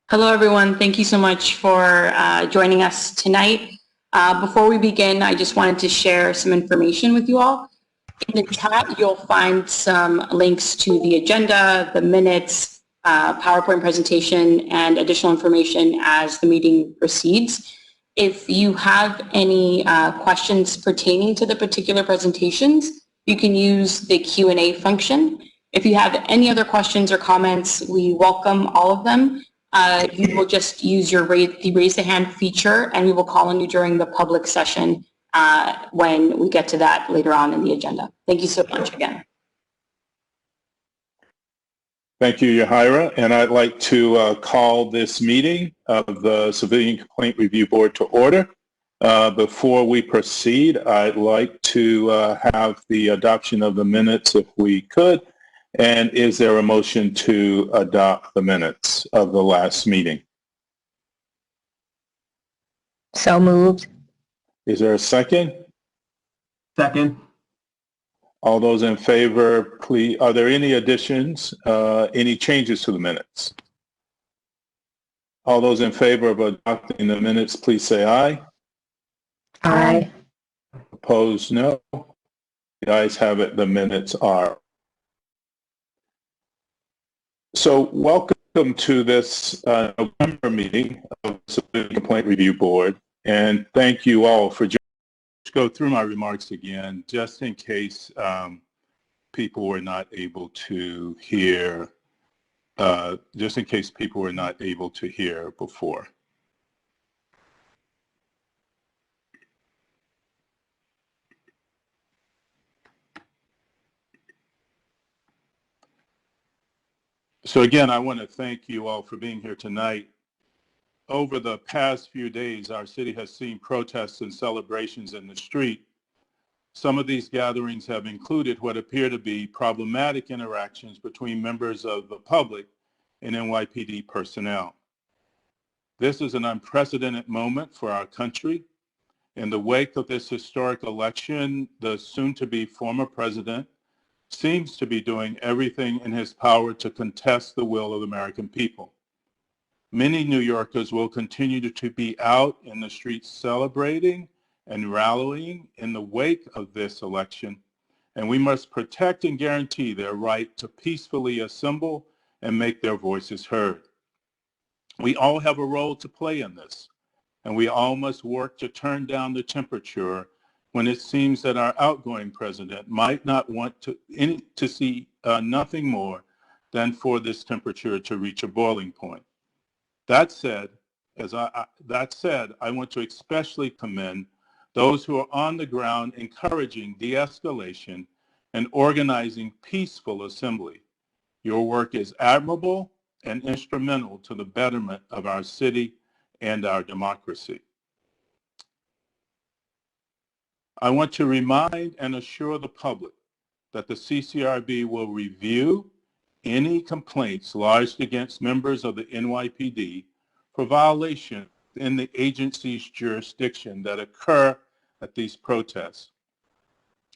Hello, everyone. Thank you so much for joining us tonight. Before we begin, I just wanted to share some information with you all. In the chat, you'll find some links to the agenda, the minutes, PowerPoint presentation, and additional information as the meeting proceeds. If you have any questions pertaining to the particular presentations, you can use the Q&A function. If you have any other questions or comments, we welcome all of them. You will just use your raise the hand feature, and we will call on you during the public session when we get to that later on in the agenda. Thank you so much again. Thank you, Yahira. And I'd like to call this meeting of the Civilian Complaint Review Board to order. Before we proceed, I'd like to have the adoption of the minutes if we could. And is there a motion to adopt the minutes of the last meeting? So moved. Is there a second? Second. All those in favor, please. Are there any additions, any changes to the minutes? All those in favor of adopting the minutes, please say aye. Aye. Opposed, no. The ayes have it. The minutes are. So welcome to this November meeting of the Civilian Complaint Review Board, and thank you all for joining. Let's go through my remarks again, just in case people were not able to hear, before. So again, I want to thank you all for being here tonight. Over the past few days, our city has seen protests and celebrations in the street. Some of these gatherings have included what appear to be problematic interactions between members of the public and NYPD personnel. This is an unprecedented moment for our country. In the wake of this historic election, the soon-to-be former president seems to be doing everything in his power to contest the will of the American people. Many New Yorkers will continue to be out in the streets celebrating and rallying in the wake of this election, and we must protect and guarantee their right to peacefully assemble and make their voices heard. We all have a role to play in this, and we all must work to turn down the temperature when it seems that our outgoing president might not want to see nothing more than for this temperature to reach a boiling point. That said, I want to especially commend those who are on the ground encouraging de-escalation and organizing peaceful assembly. Your work is admirable and instrumental to the betterment of our city and our democracy. I want to remind and assure the public that the CCRB will review any complaints lodged against members of the NYPD for violation in the agency's jurisdiction that occur at these protests.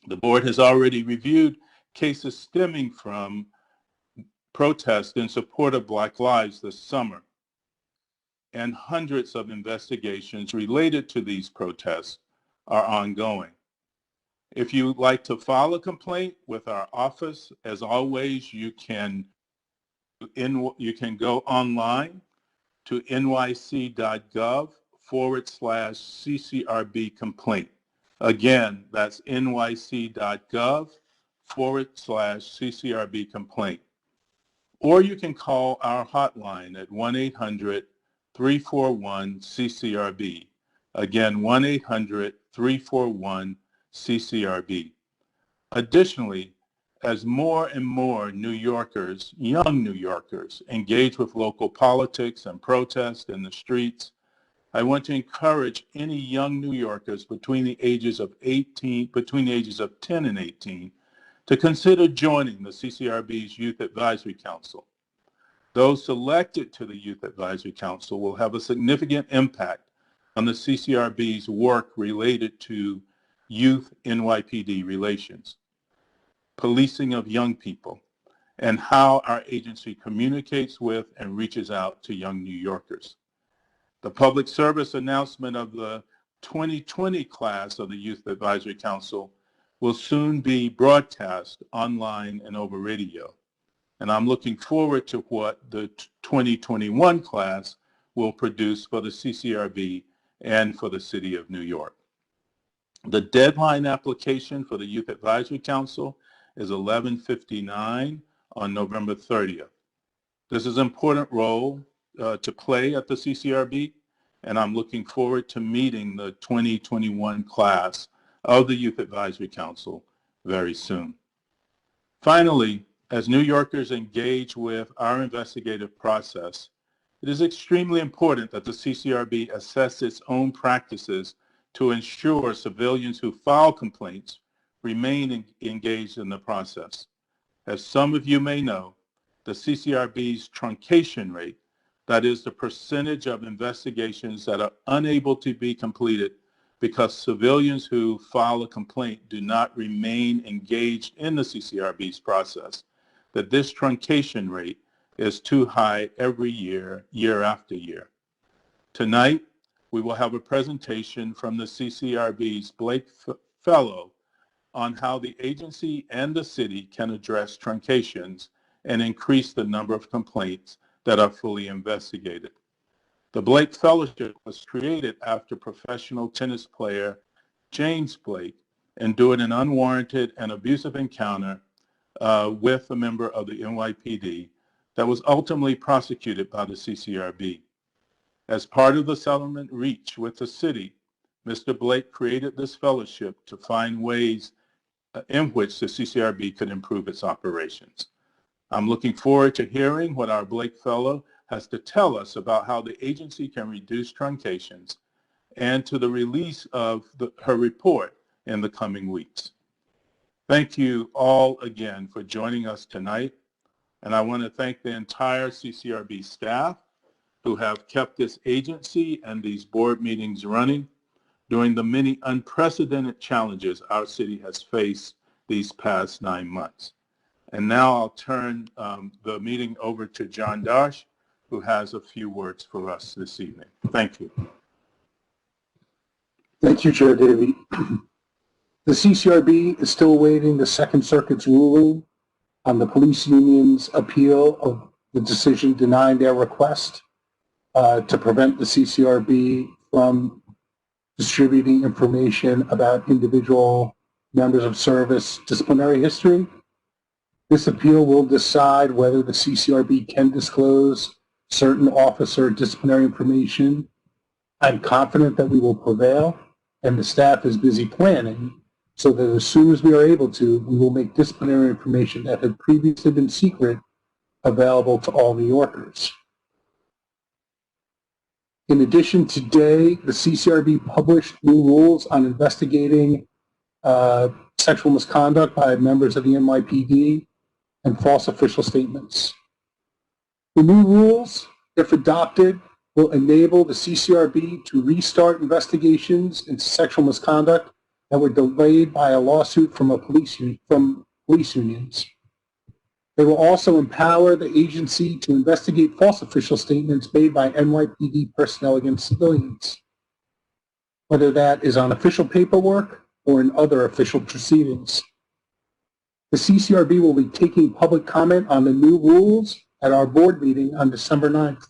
The board has already reviewed cases stemming from protests in support of Black Lives this summer, and hundreds of investigations related to these protests are ongoing. If you would like to file a complaint with our office, as always, you can go online to nyc.gov/CCRB complaint. Again, that's nyc.gov/CCRB complaint. Or you can call our hotline at 1-800-341-CCRB. Again, 1-800-341-CCRB. Additionally, as more and more New Yorkers, young New Yorkers, engage with local politics and protest in the streets, I want to encourage any young New Yorkers between the ages of 10 and 18 to consider joining the CCRB's Youth Advisory Council. Those selected to the Youth Advisory Council will have a significant impact on the CCRB's work related to youth NYPD relations, policing of young people, and how our agency communicates with and reaches out to young New Yorkers. The public service announcement of the 2020 class of the Youth Advisory Council will soon be broadcast online and over radio. And I'm looking forward to what the 2021 class will produce for the CCRB and for the City of New York. The deadline application for the Youth Advisory Council is 11:59 on November 30th. This is an important role to play at the CCRB, and I'm looking forward to meeting the 2021 class of the Youth Advisory Council very soon. Finally, as New Yorkers engage with our investigative process, it is extremely important that the CCRB assess its own practices to ensure civilians who file complaints remain engaged in the process. As some of you may know, the CCRB's truncation rate, that is the percentage of investigations that are unable to be completed because civilians who file a complaint do not remain engaged in the CCRB's process, that this truncation rate is too high every year, year after year. Tonight, we will have a presentation from the CCRB's Blake Fellow on how the agency and the city can address truncations and increase the number of complaints that are fully investigated. The Blake Fellowship was created after professional tennis player James Blake endured an unwarranted and abusive encounter with a member of the NYPD that was ultimately prosecuted by the CCRB. As part of the settlement reached with the city, Mr. Blake created this fellowship to find ways in which the CCRB could improve its operations. I'm looking forward to hearing what our Blake Fellow has to tell us about how the agency can reduce truncations and to the release of her report in the coming weeks. Thank you all again for joining us tonight, and I want to thank the entire CCRB staff who have kept this agency and these board meetings running during the many unprecedented challenges our city has faced these past 9 months. And now I'll turn the meeting over to John Darsh, who has a few words for us this evening. Thank you. Thank you, Chair Davey. The CCRB is still awaiting the Second Circuit's ruling on the police union's appeal of the decision denying their request to prevent the CCRB from distributing information about individual members of service disciplinary history. This appeal will decide whether the CCRB can disclose certain officer disciplinary information. I'm confident that we will prevail, and the staff is busy planning so that as soon as we are able to, we will make disciplinary information that had previously been secret available to all New Yorkers. In addition, today, the CCRB published new rules on investigating sexual misconduct by members of the NYPD and false official statements. The new rules, if adopted, will enable the CCRB to restart investigations into sexual misconduct that were delayed by a lawsuit from police unions. They will also empower the agency to investigate false official statements made by NYPD personnel against civilians, whether that is on official paperwork or in other official proceedings. The CCRB will be taking public comment on the new rules at our board meeting on December 9th.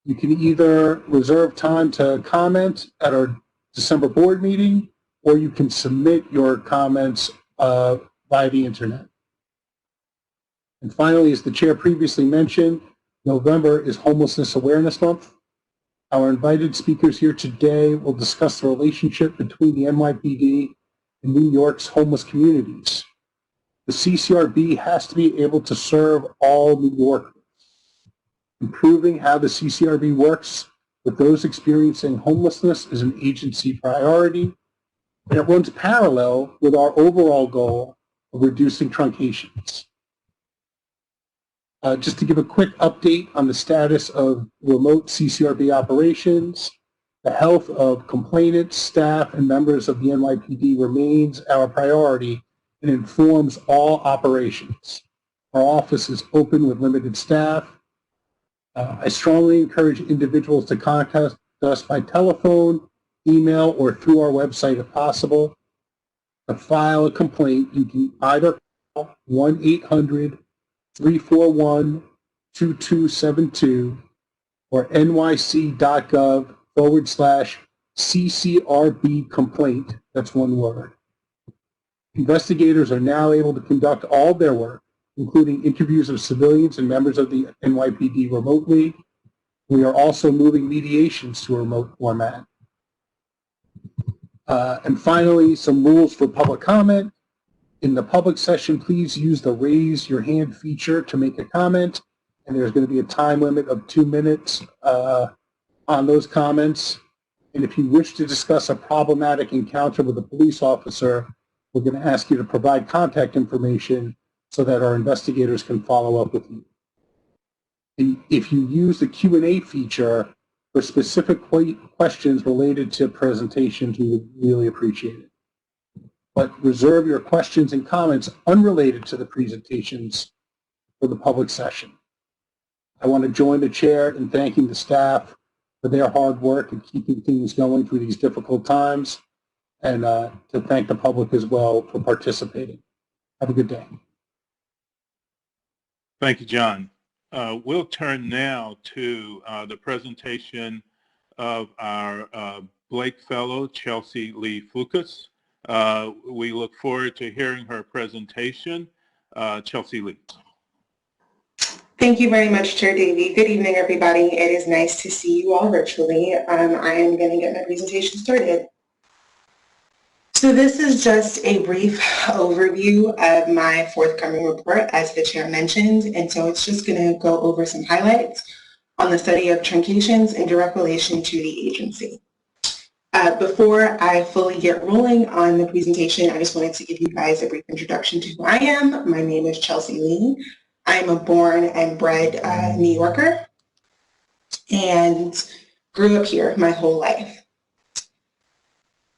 You can either reserve time to comment at our December board meeting, or you can submit your comments via the internet. And finally, as the chair previously mentioned, November is Homelessness Awareness Month. Our invited speakers here today will discuss the relationship between the NYPD and New York's homeless communities. The CCRB has to be able to serve all New Yorkers. Improving how the CCRB works with those experiencing homelessness is an agency priority, and it runs parallel with our overall goal of reducing truncations. Just to give a quick update on the status of remote CCRB operations, the health of complainants, staff, and members of the NYPD remains our priority and informs all operations. Our office is open with limited staff. I strongly encourage individuals to contact us by telephone, email, or through our website if possible. To file a complaint, you can either call 1-800-341-2272 or nyc.gov/CCRB complaint. That's one word. Investigators are now able to conduct all their work, including interviews of civilians and members of the NYPD remotely. We are also moving mediations to a remote format. And finally, some rules for public comment. In the public session, please use the raise your hand feature to make a comment, and there's going to be a time limit of 2 minutes on those comments. And if you wish to discuss a problematic encounter with a police officer, we're going to ask you to provide contact information so that our investigators can follow up with you. And if you use the Q&A feature for specific questions related to presentations, we would really appreciate it. But reserve your questions and comments unrelated to the presentations for the public session. I want to join the chair in thanking the staff for their hard work in keeping things going through these difficult times, and to thank the public as well for participating. Have a good day. Thank you, John. We'll turn now to the presentation of our Blake Fellow, Chelsea Lee Flukas. We look forward to hearing her presentation. Chelsea Lee. Thank you very much, Chair Davey. Good evening, everybody. It is nice to see you all virtually. I am going to get my presentation started. So this is just a brief overview of my forthcoming report, as the chair mentioned, and so it's just going to go over some highlights on the study of truncations in direct relation to the agency. Before I fully get rolling on the presentation, I just wanted to give you guys a brief introduction to who I am. My name is Chelsea Lee. I'm a born and bred New Yorker and grew up here my whole life.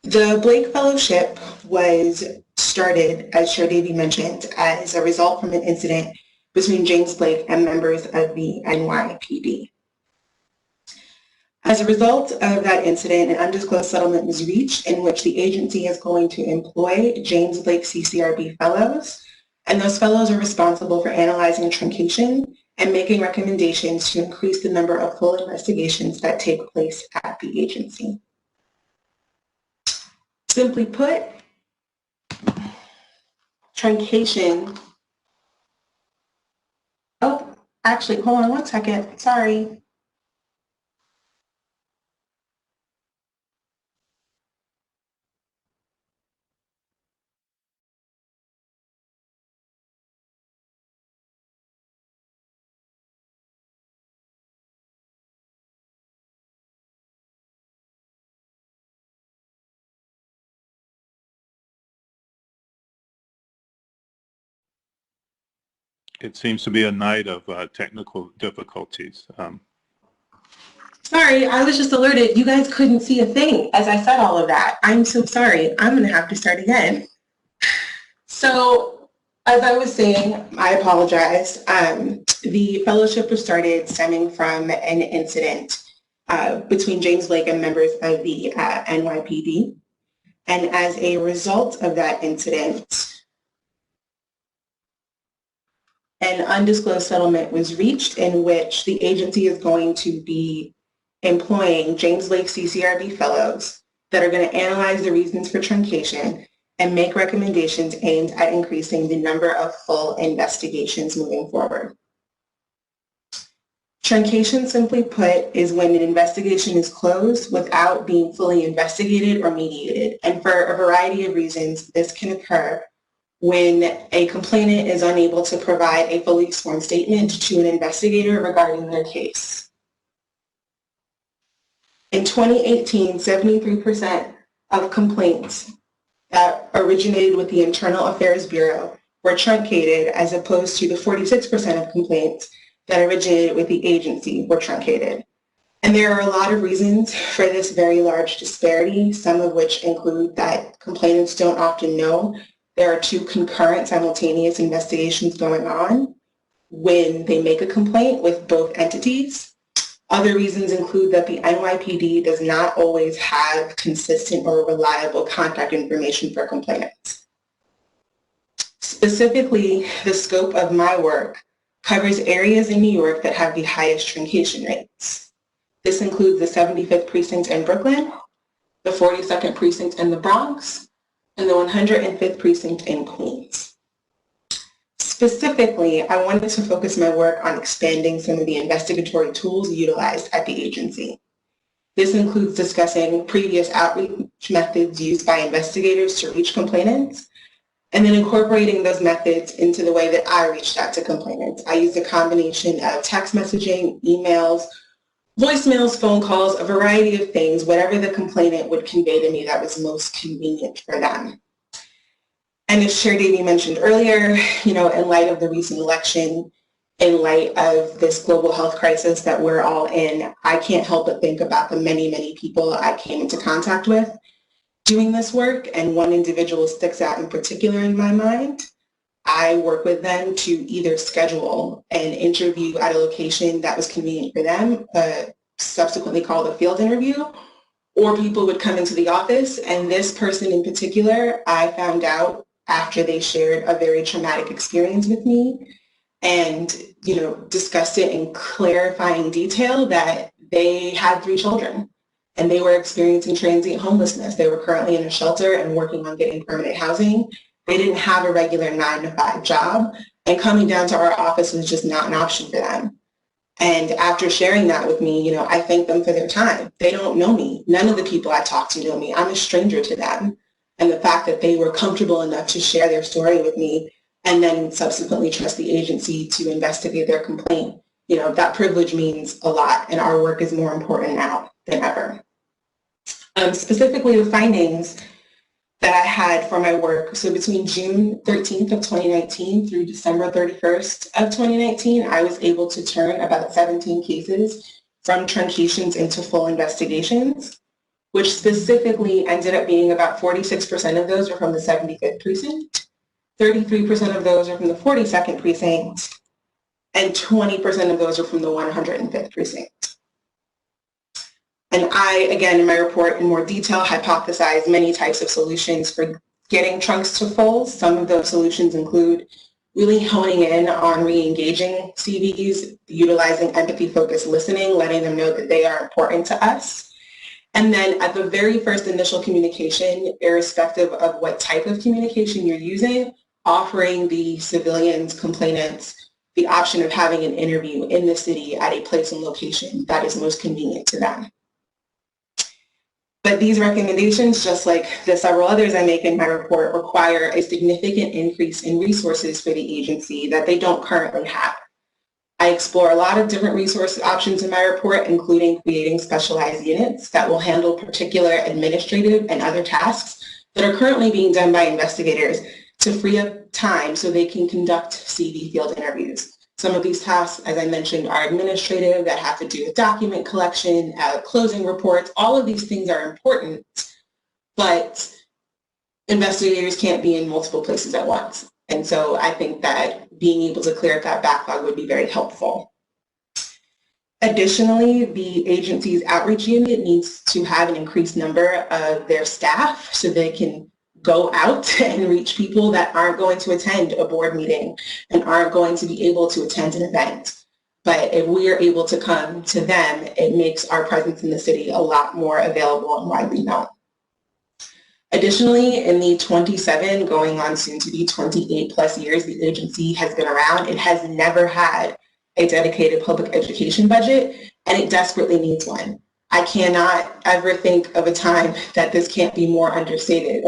The Blake Fellowship was started, as Chair Davey mentioned, as a result from an incident between James Blake and members of the NYPD. As a result of that incident, an undisclosed settlement was reached in which the agency is going to employ James Blake CCRB fellows, and those fellows are responsible for analyzing truncation and making recommendations to increase the number of full investigations that take place at the agency. Simply put, truncation, oh, actually, hold on one second, sorry. It seems to be a night of technical difficulties. Sorry, I was just alerted. You guys couldn't see a thing as I said all of that. I'm so sorry. I'm going to have to start again. So, as I was saying, I apologize. The fellowship was started stemming from an incident between James Blake and members of the NYPD. And as a result of that incident, an undisclosed settlement was reached in which the agency is going to be employing James Blake CCRB fellows that are going to analyze the reasons for truncation and make recommendations aimed at increasing the number of full investigations moving forward. Truncation, simply put, is when an investigation is closed without being fully investigated or mediated. And for a variety of reasons, this can occur when a complainant is unable to provide a fully sworn statement to an investigator regarding their case. In 2018, 73% of complaints that originated with the Internal Affairs Bureau were truncated, as opposed to the 46% of complaints that originated with the agency were truncated. And there are a lot of reasons for this very large disparity, some of which include that complainants don't often know there are two concurrent simultaneous investigations going on, when they make a complaint with both entities. Other reasons include that the NYPD does not always have consistent or reliable contact information for complainants. Specifically, the scope of my work covers areas in New York that have the highest truncation rates. This includes the 75th Precinct in Brooklyn, the 42nd Precinct in the Bronx, and the 105th Precinct in Queens. Specifically, I wanted to focus my work on expanding some of the investigatory tools utilized at the agency. This includes discussing previous outreach methods used by investigators to reach complainants, and then incorporating those methods into the way that I reached out to complainants. I used a combination of text messaging, emails, voicemails, phone calls, a variety of things, whatever the complainant would convey to me that was most convenient for them. And as Chair Davey mentioned earlier, in light of the recent election, in light of this global health crisis that we're all in, I can't help but think about the many, many people I came into contact with doing this work, and one individual sticks out in particular in my mind. I work with them to either schedule an interview at a location that was convenient for them, subsequently called a field interview, or people would come into the office, and this person in particular, I found out after they shared a very traumatic experience with me and, discussed it in clarifying detail that they had 3 children and they were experiencing transient homelessness. They were currently in a shelter and working on getting permanent housing. They didn't have a regular 9-to-5 job, and coming down to our office was just not an option for them. And after sharing that with me, I thank them for their time. They don't know me. None of the people I talk to know me. I'm a stranger to them. And the fact that they were comfortable enough to share their story with me and then subsequently trust the agency to investigate their complaint, that privilege means a lot, and our work is more important now than ever. Specifically, the findings that I had for my work, so between June 13th of 2019 through December 31st of 2019, I was able to turn about 17 cases from truncations into full investigations, which specifically ended up being about 46% of those are from the 75th Precinct, 33% of those are from the 42nd Precinct, and 20% of those are from the 105th Precinct. And I, again, in my report in more detail, hypothesized many types of solutions for getting trunks to full. Some of those solutions include really honing in on re-engaging CVs, utilizing empathy-focused listening, letting them know that they are important to us. And then at the very first initial communication, irrespective of what type of communication you're using, offering the civilians, complainants, the option of having an interview in the city at a place and location that is most convenient to them. But these recommendations, just like the several others I make in my report, require a significant increase in resources for the agency that they don't currently have. I explore a lot of different resource options in my report, including creating specialized units that will handle particular administrative and other tasks that are currently being done by investigators to free up time so they can conduct CV field interviews. Some of these tasks, as I mentioned, are administrative that have to do with document collection, closing reports. All of these things are important, but investigators can't be in multiple places at once. And so I think that being able to clear up that backlog would be very helpful. Additionally, the agency's outreach unit needs to have an increased number of their staff so they can go out and reach people that aren't going to attend a board meeting and aren't going to be able to attend an event. But if we are able to come to them, it makes our presence in the city a lot more available and widely known. Additionally, in the 27 going on soon to be 28 plus years the agency has been around, it has never had a dedicated public education budget, and it desperately needs one. I cannot ever think of a time that this can't be more overstated,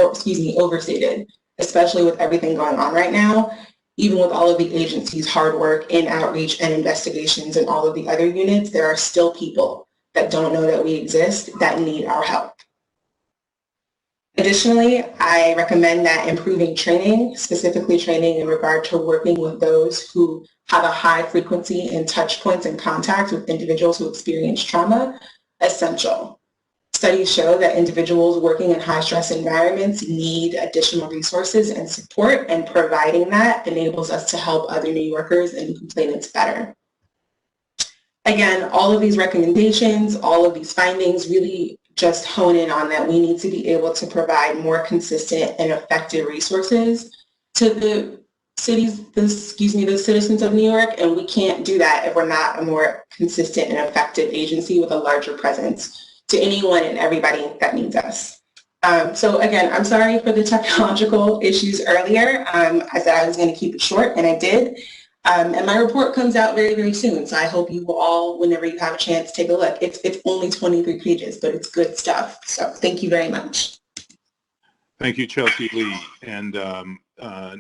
especially with everything going on right now. Even with all of the agency's hard work in outreach and investigations and all of the other units, there are still people that don't know that we exist that need our help. Additionally, I recommend that improving training, specifically training in regard to working with those who have a high frequency in touch points and contact with individuals who experience trauma, essential. Studies show that individuals working in high-stress environments need additional resources and support, and providing that enables us to help other New Yorkers and complainants better. Again, all of these recommendations, all of these findings really just hone in on that we need to be able to provide more consistent and effective resources to the citizens of New York, and we can't do that if we're not a more consistent and effective agency with a larger presence to anyone and everybody that needs us. So again, I'm sorry for the technological issues earlier. I said I was going to keep it short, and I did. And my report comes out very, very soon. So I hope you will all, whenever you have a chance, take a look. It's only 23 pages, but it's good stuff. So thank you very much. Thank you, Chelsea Lee. And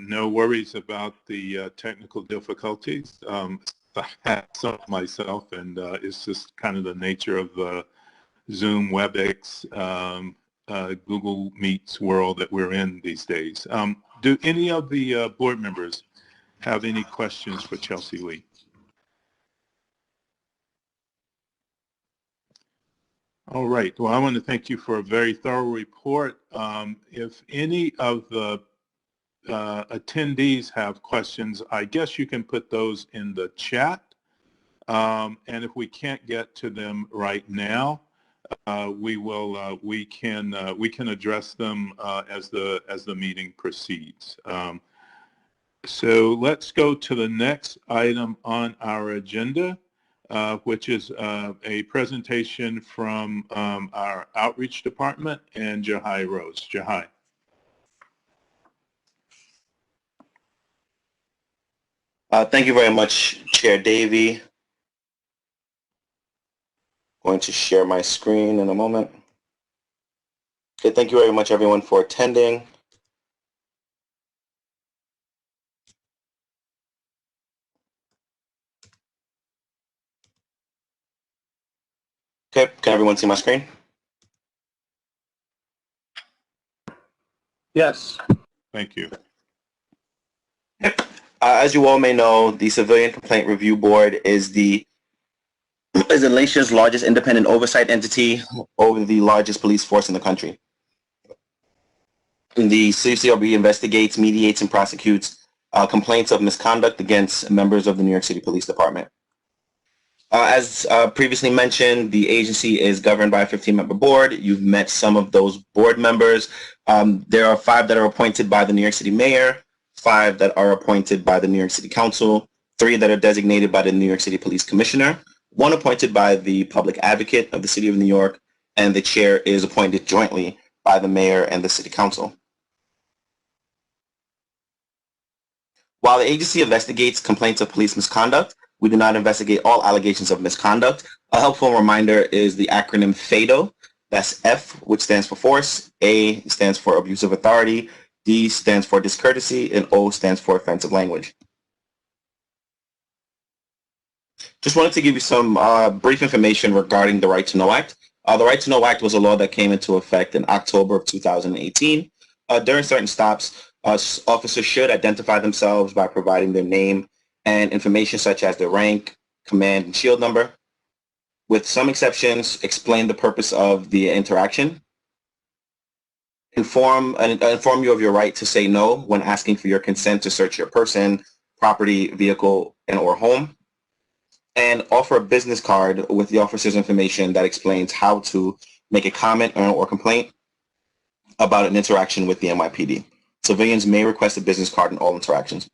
no worries about the technical difficulties. I had some myself, and it's just kind of the nature of the Zoom, WebEx, Google Meets world that we're in these days. Do any of the board members have any questions for Chelsea Lee? All right. Well, I want to thank you for a very thorough report. If any of the attendees have questions, I guess you can put those in the chat. And if we can't get to them right now, we can address them as the meeting proceeds. So let's go to the next item on our agenda, which is a presentation from our outreach department and Jahai Rose. Jahai. Thank you very much, Chair Davey. Going to share my screen in a moment. Okay, thank you very much, everyone, for attending. Okay, can everyone see my screen? Yes. Thank you. As you all may know, the Civilian Complaint Review Board is the nation's largest independent oversight entity over the largest police force in the country. The CCRB investigates, mediates, and prosecutes complaints of misconduct against members of the New York City Police Department. As previously mentioned, the agency is governed by a 15-member board. You've met some of those board members. There are 5 that are appointed by the New York City Mayor, 5 that are appointed by the New York City Council, 3 that are designated by the New York City Police Commissioner, 1 appointed by the Public Advocate of the City of New York, and the chair is appointed jointly by the Mayor and the City Council. While the agency investigates complaints of police misconduct, we do not investigate all allegations of misconduct. A helpful reminder is the acronym FADO. That's F, which stands for force, A stands for abuse of authority, D stands for discourtesy, and O stands for offensive language. Just wanted to give you some brief information regarding the Right to Know Act. The Right to Know Act was a law that came into effect in October of 2018. During certain stops, officers should identify themselves by providing their name and information such as their rank, command, and shield number. With some exceptions, explain the purpose of the interaction. Inform you of your right to say no when asking for your consent to search your person, property, vehicle, and/or home. And offer a business card with the officer's information that explains how to make a comment or complaint about an interaction with the NYPD. Civilians may request a business card in all interactions.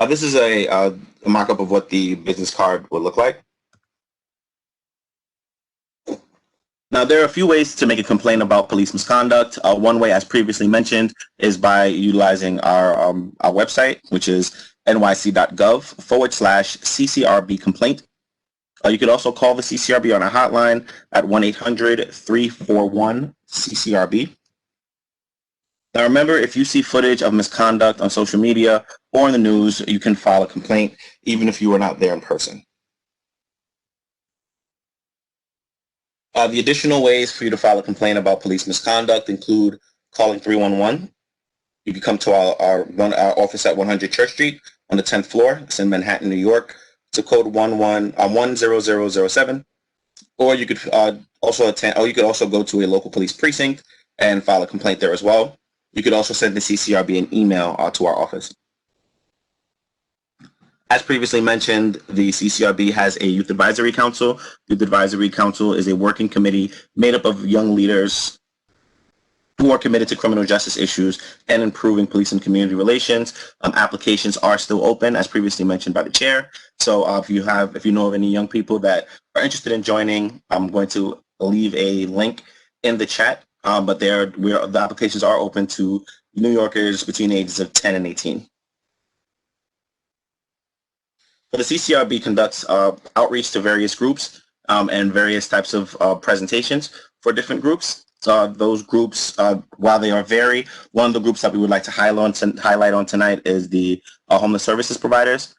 This is a mock-up of what the business card would look like. Now, there are a few ways to make a complaint about police misconduct. One way, as previously mentioned, is by utilizing our website, which is nyc.gov/CCRB complaint. You could also call the CCRB on a hotline at 1-800-341-CCRB. Now remember, if you see footage of misconduct on social media or in the news, you can file a complaint even if you were not there in person. The additional ways for you to file a complaint about police misconduct include calling 311. You can come to our office at 100 Church Street on the 10th floor. It's in Manhattan, New York. It's a code 10007. Or you could also attend, or you could also go to a local police precinct and file a complaint there as well. You could also send the CCRB an email to our office. As previously mentioned, the CCRB has a Youth Advisory Council. Youth Advisory Council is a working committee made up of young leaders who are committed to criminal justice issues and improving police and community relations. Applications are still open, as previously mentioned by the chair. So if you know of any young people that are interested in joining, I'm going to leave a link in the chat. But the applications are open to New Yorkers between the ages of 10 and 18. So the CCRB conducts outreach to various groups and various types of presentations for different groups. Those groups, while they are varied, one of the groups that we would like to highlight on tonight is the homeless services providers.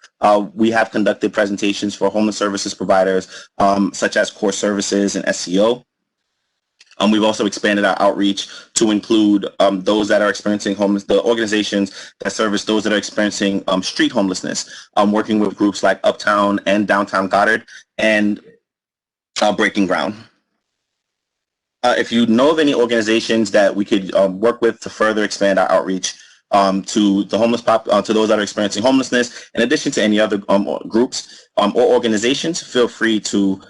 We have conducted presentations for homeless services providers such as core services and SEO. We've also expanded our outreach to include those that are experiencing the organizations that service those that are experiencing street homelessness, working with groups like Uptown and Downtown Goddard and Breaking Ground. If you know of any organizations that we could work with to further expand our outreach to the homeless to those that are experiencing homelessness, in addition to any other groups or organizations, feel free to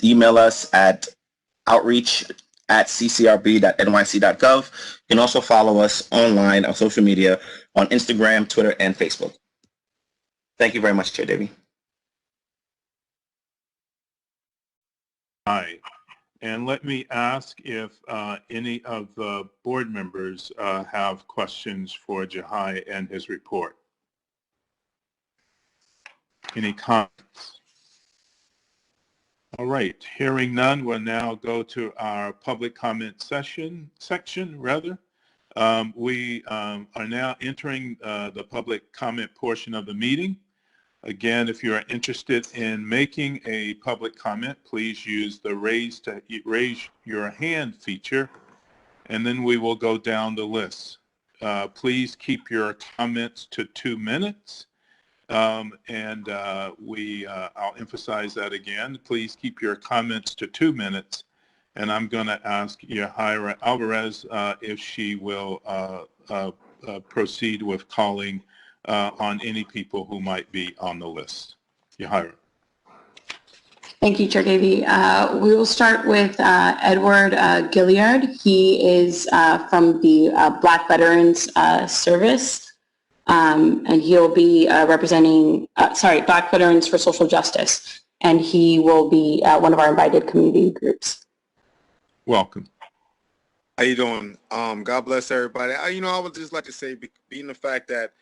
email us at outreach@ccrb.nyc.gov. You can also follow us online on social media on Instagram, Twitter, and Facebook. Thank you very much, Chair Davey. Hi. And let me ask if any of the board members have questions for Jahai and his report. Any comments? All right, hearing none, we'll now go to our public comment section. We are now entering the public comment portion of the meeting. Again, if you are interested in making a public comment, please use the raise your hand feature, and then we will go down the list. Please keep your comments to 2 minutes, I'll emphasize that again. Please keep your comments to 2 minutes, and I'm going to ask Yahaira Alvarez if she will proceed with calling on any people who might be on the list. Yahaira. Thank you, Chair Davey. We will start with Edward Gilliard. He is from the Black Veterans Service, and he'll be representing, Black Veterans for Social Justice, and he will be one of our invited community groups. Welcome. How you doing? God bless everybody. I would just like to say, being the fact that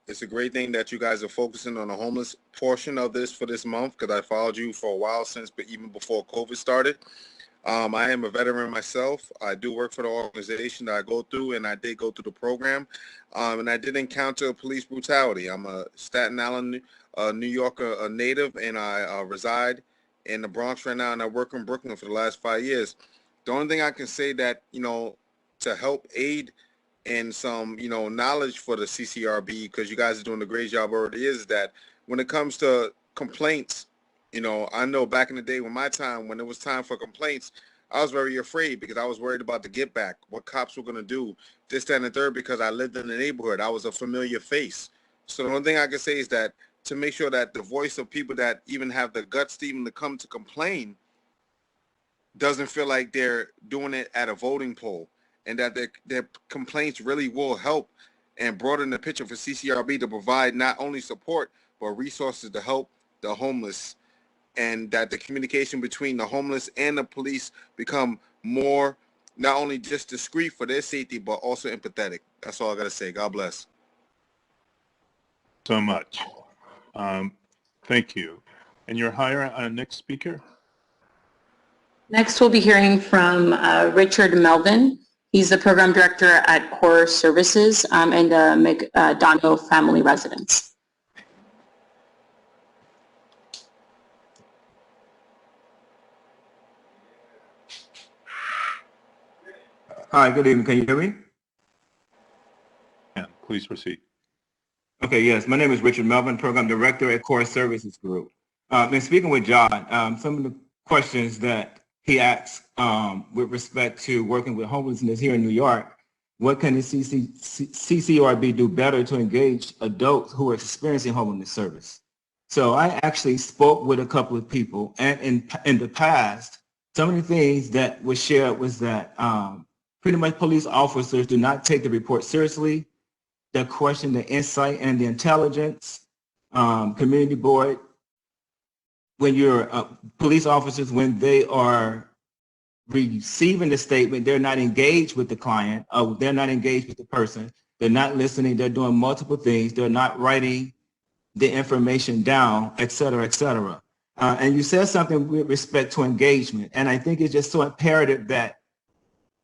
it's a great thing that you guys are focusing on the homeless portion of this for this month, because I followed you for a while even before COVID started. I am a veteran myself. I do work for the organization that I go through, and I did go through the program, and I did encounter police brutality. I'm a Staten Island, New Yorker native, and I reside in the Bronx right now, and I work in Brooklyn for the last 5 years. The only thing I can say that, to help aid and some, knowledge for the CCRB, because you guys are doing a great job already, is that when it comes to complaints, I know back in the day when it was time for complaints, I was very afraid because I was worried about the get back, what cops were going to do, this, that, and the third, because I lived in the neighborhood. I was a familiar face. So the only thing I can say is that to make sure that the voice of people that even have the guts to even come to complain doesn't feel like they're doing it at a voting poll, and that their complaints really will help and broaden the picture for CCRB to provide not only support, but resources to help the homeless, and that the communication between the homeless and the police become more, not only just discreet for their safety, but also empathetic. That's all I got to say. God bless. So much. Thank you. And you're hiring our next speaker? Next, we'll be hearing from Richard Melvin. He's the program director at Core Services and the McDonough Family Residence. Hi, good evening. Can you hear me? Yeah, please proceed. Okay, yes. My name is Richard Melvin, program director at Core Services Group. Been speaking with John. Some of the questions that he asked with respect to working with homelessness here in New York. What can the CCRB do better to engage adults who are experiencing homelessness service? So I actually spoke with a couple of people, and in the past, some of the things that was shared was that pretty much police officers do not take the report seriously. They question the insight and the intelligence. Community board, when you're police officers, when they are receiving the statement, they're not engaged with the client, they're not engaged with the person, they're not listening, they're doing multiple things, they're not writing the information down, et cetera, et cetera. And you said something with respect to engagement, and I think it's just so imperative that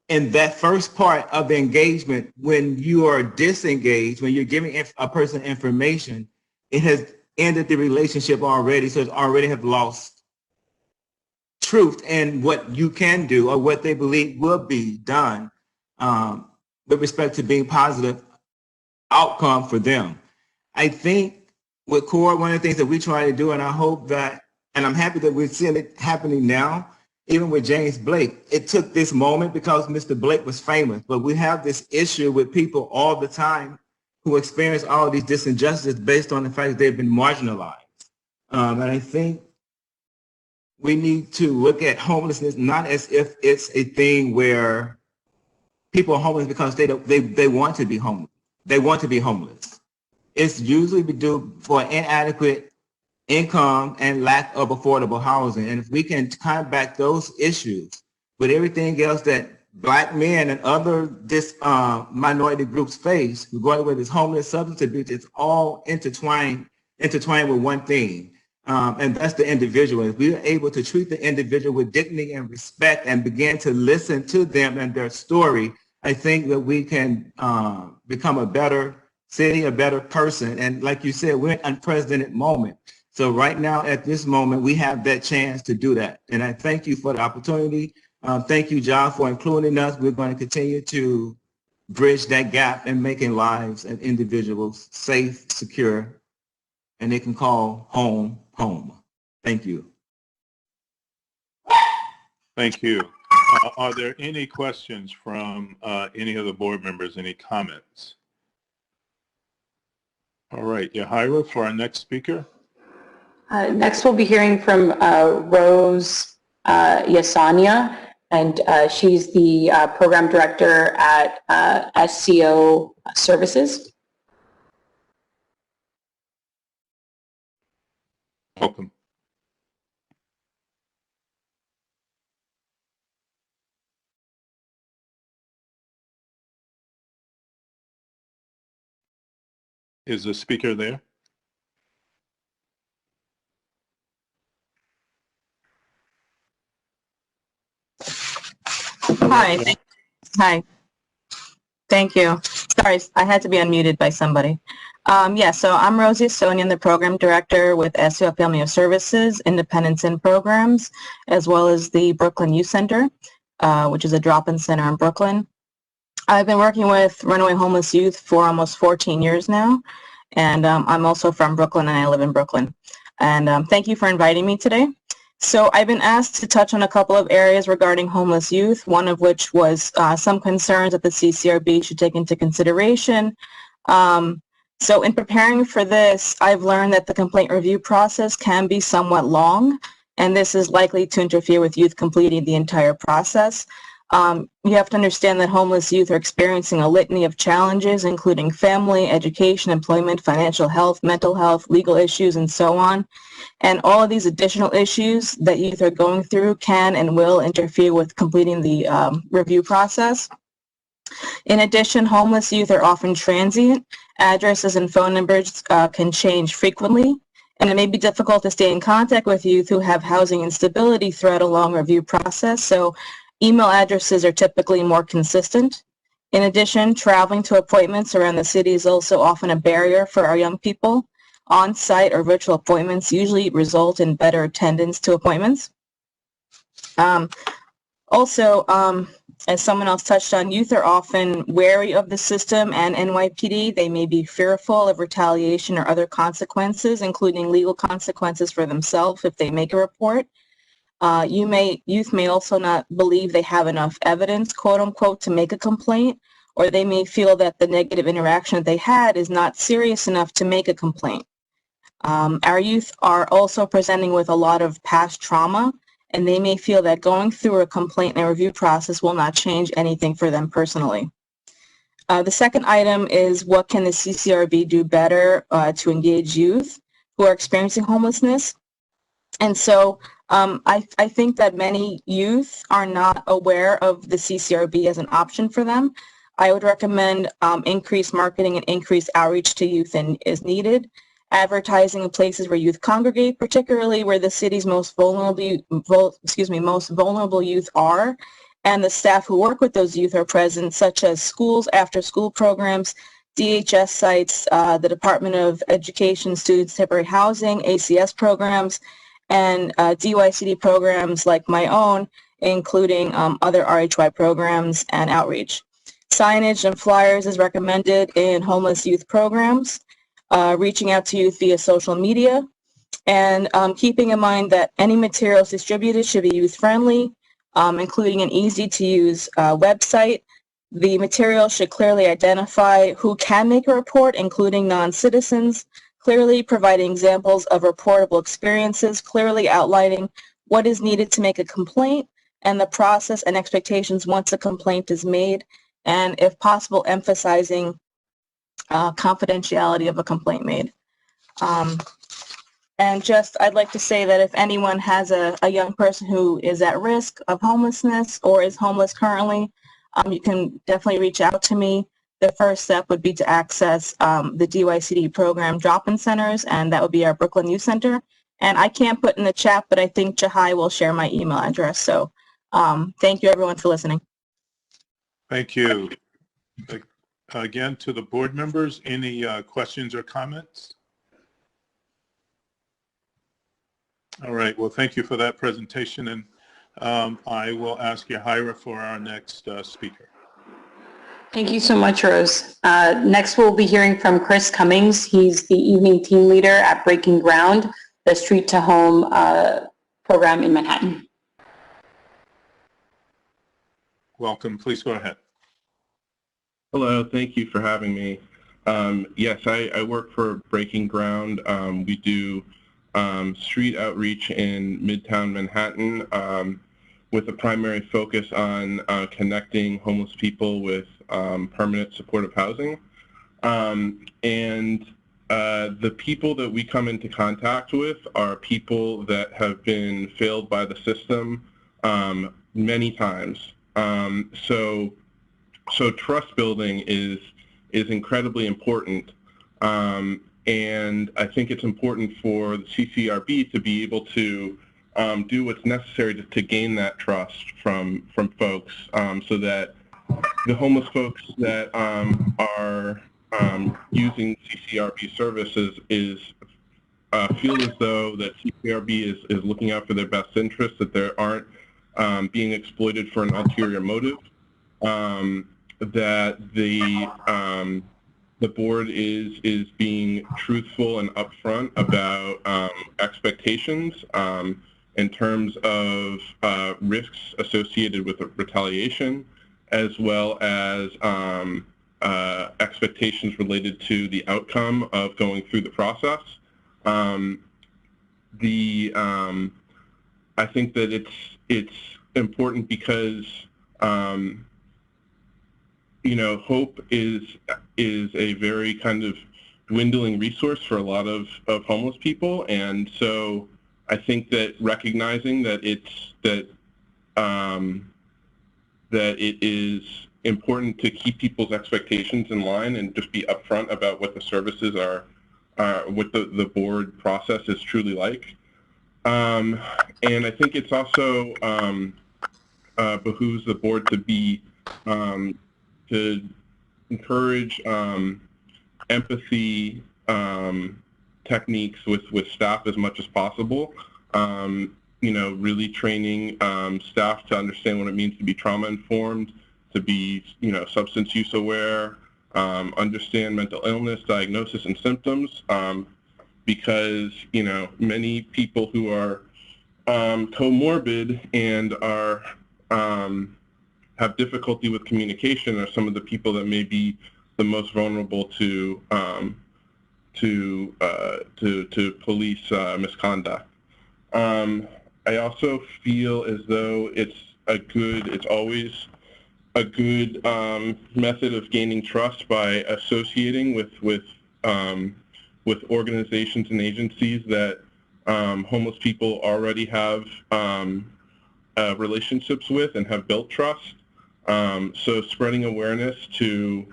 in that first part of the engagement, when you are disengaged, when you're giving a person information, it has ended the relationship already, so it's already have lost truth in what you can do or what they believe will be done with respect to being positive outcome for them. I think with CORE, one of the things that we try to do, and I hope that, and I'm happy that we're seeing it happening now, even with James Blake, it took this moment because Mr. Blake was famous, but we have this issue with people all the time who experience all these disinjustices based on the fact that they've been marginalized. And I think we need to look at homelessness not as if it's a thing where people are homeless because they want to be homeless. They want to be homeless. It's usually due for inadequate income and lack of affordable housing. And if we can combat those issues with everything else that Black men and other minority groups face, regarding whether it's homeless, substance abuse, it's all intertwined with one thing. And that's the individual. If we are able to treat the individual with dignity and respect and begin to listen to them and their story, I think that we can become a better city, a better person. And like you said, we're in an unprecedented moment. So right now, at this moment, we have that chance to do that. And I thank you for the opportunity. Thank you, John, for including us. We're going to continue to bridge that gap in making lives and individuals safe, secure, and they can call home, home. Thank you. Thank you. Are there any questions from any of the board members, any comments? All right, Yahira, for our next speaker. Next, we'll be hearing from Rose Yasania, and she's the program director at SCO Services. Welcome. Is the speaker there? Hi. Hi. Thank you. Sorry, I had to be unmuted by somebody. Yeah, so I'm Rosie Sonian, the program director with SCO Family of Services, Independence in Programs, as well as the Brooklyn Youth Center, which is a drop-in center in Brooklyn. I've been working with runaway homeless youth for almost 14 years now, and I'm also from Brooklyn, and I live in Brooklyn. And thank you for inviting me today. So I've been asked to touch on a couple of areas regarding homeless youth, one of which was some concerns that the CCRB should take into consideration. So in preparing for this, I've learned that the complaint review process can be somewhat long, and this is likely to interfere with youth completing the entire process. You have to understand that homeless youth are experiencing a litany of challenges, including family, education, employment, financial health, mental health, legal issues, and so on. And all of these additional issues that youth are going through can and will interfere with completing the review process. In addition, homeless youth are often transient. Addresses and phone numbers can change frequently, and it may be difficult to stay in contact with youth who have housing instability throughout a long review process. So email addresses are typically more consistent. In addition, traveling to appointments around the city is also often a barrier for our young people. On-site or virtual appointments usually result in better attendance to appointments. As someone else touched on, youth are often wary of the system and NYPD. They may be fearful of retaliation or other consequences, including legal consequences for themselves if they make a report. Youth may also not believe they have enough evidence, quote unquote, to make a complaint, or they may feel that the negative interaction that they had is not serious enough to make a complaint. Our youth are also presenting with a lot of past trauma, and they may feel that going through a complaint and review process will not change anything for them personally. The second item is, what can the CCRB do better to engage youth who are experiencing homelessness? And so I think that many youth are not aware of the CCRB as an option for them. I would recommend increased marketing and increased outreach to youth is needed. Advertising in places where youth congregate, particularly where the city's most vulnerable youth are, and the staff who work with those youth are present, such as schools, after-school programs, DHS sites, the Department of Education, Students Temporary Housing, ACS programs, and DYCD programs like my own, including other RHY programs and outreach. Signage and flyers is recommended in homeless youth programs, reaching out to youth via social media, and keeping in mind that any materials distributed should be youth-friendly, including an easy-to-use website. The material should clearly identify who can make a report, including non-citizens, clearly providing examples of reportable experiences, clearly outlining what is needed to make a complaint, and the process and expectations once a complaint is made, and if possible, emphasizing confidentiality of a complaint made. And just, I'd like to say that if anyone has a young person who is at risk of homelessness or is homeless currently, you can definitely reach out to me. The first step would be to access the DYCD program drop-in centers, and that would be our Brooklyn Youth Center. And I can't put in the chat, but I think Jahai will share my email address. So thank you everyone for listening. Thank you. Again, to the board members, any questions or comments? All right, well, thank you for that presentation, and I will ask Yahira for our next speaker. Thank you so much, Rose. Next, we'll be hearing from Chris Cummings. He's the evening team leader at Breaking Ground, the Street to Home program in Manhattan. Welcome. Please go ahead. Hello. Thank you for having me. Yes, I work for Breaking Ground. We do street outreach in Midtown Manhattan with a primary focus on connecting homeless people with permanent supportive housing. And the people that we come into contact with are people that have been failed by the system many times. So trust building is incredibly important. And I think it's important for the CCRB to be able to do what's necessary to gain that trust from folks, so that the homeless folks that are using CCRB services feel as though that CCRB is looking out for their best interests, that they aren't being exploited for an ulterior motive, that the board is being truthful and upfront about expectations in terms of risks associated with retaliation, as well as expectations related to the outcome of going through the process. I think that it's important because you know, hope is a very kind of dwindling resource for a lot of homeless people, and so I think that recognizing that it is important to keep people's expectations in line and just be upfront about what the services are, what the board process is truly like. And I think it's also behooves the board to be to encourage empathy techniques with staff as much as possible. You know, really training staff to understand what it means to be trauma informed, to be, you know, substance use aware, understand mental illness, diagnosis, and symptoms, because, you know, many people who are comorbid and are have difficulty with communication are some of the people that may be the most vulnerable to police misconduct. I also feel as though it's always a good method of gaining trust by associating with organizations and agencies that homeless people already have relationships with and have built trust. So spreading awareness to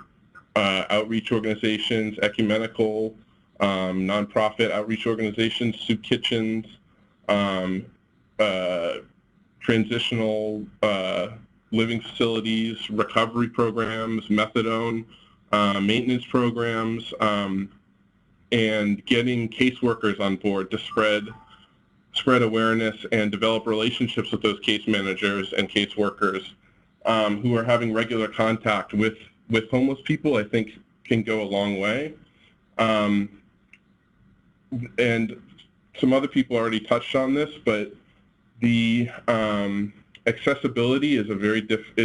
outreach organizations, ecumenical, nonprofit outreach organizations, soup kitchens, transitional living facilities, recovery programs, methadone, maintenance programs, and getting caseworkers on board to spread awareness and develop relationships with those case managers and caseworkers who are having regular contact with homeless people, I think can go a long way. And some other people already touched on this, but the accessibility is a very difficult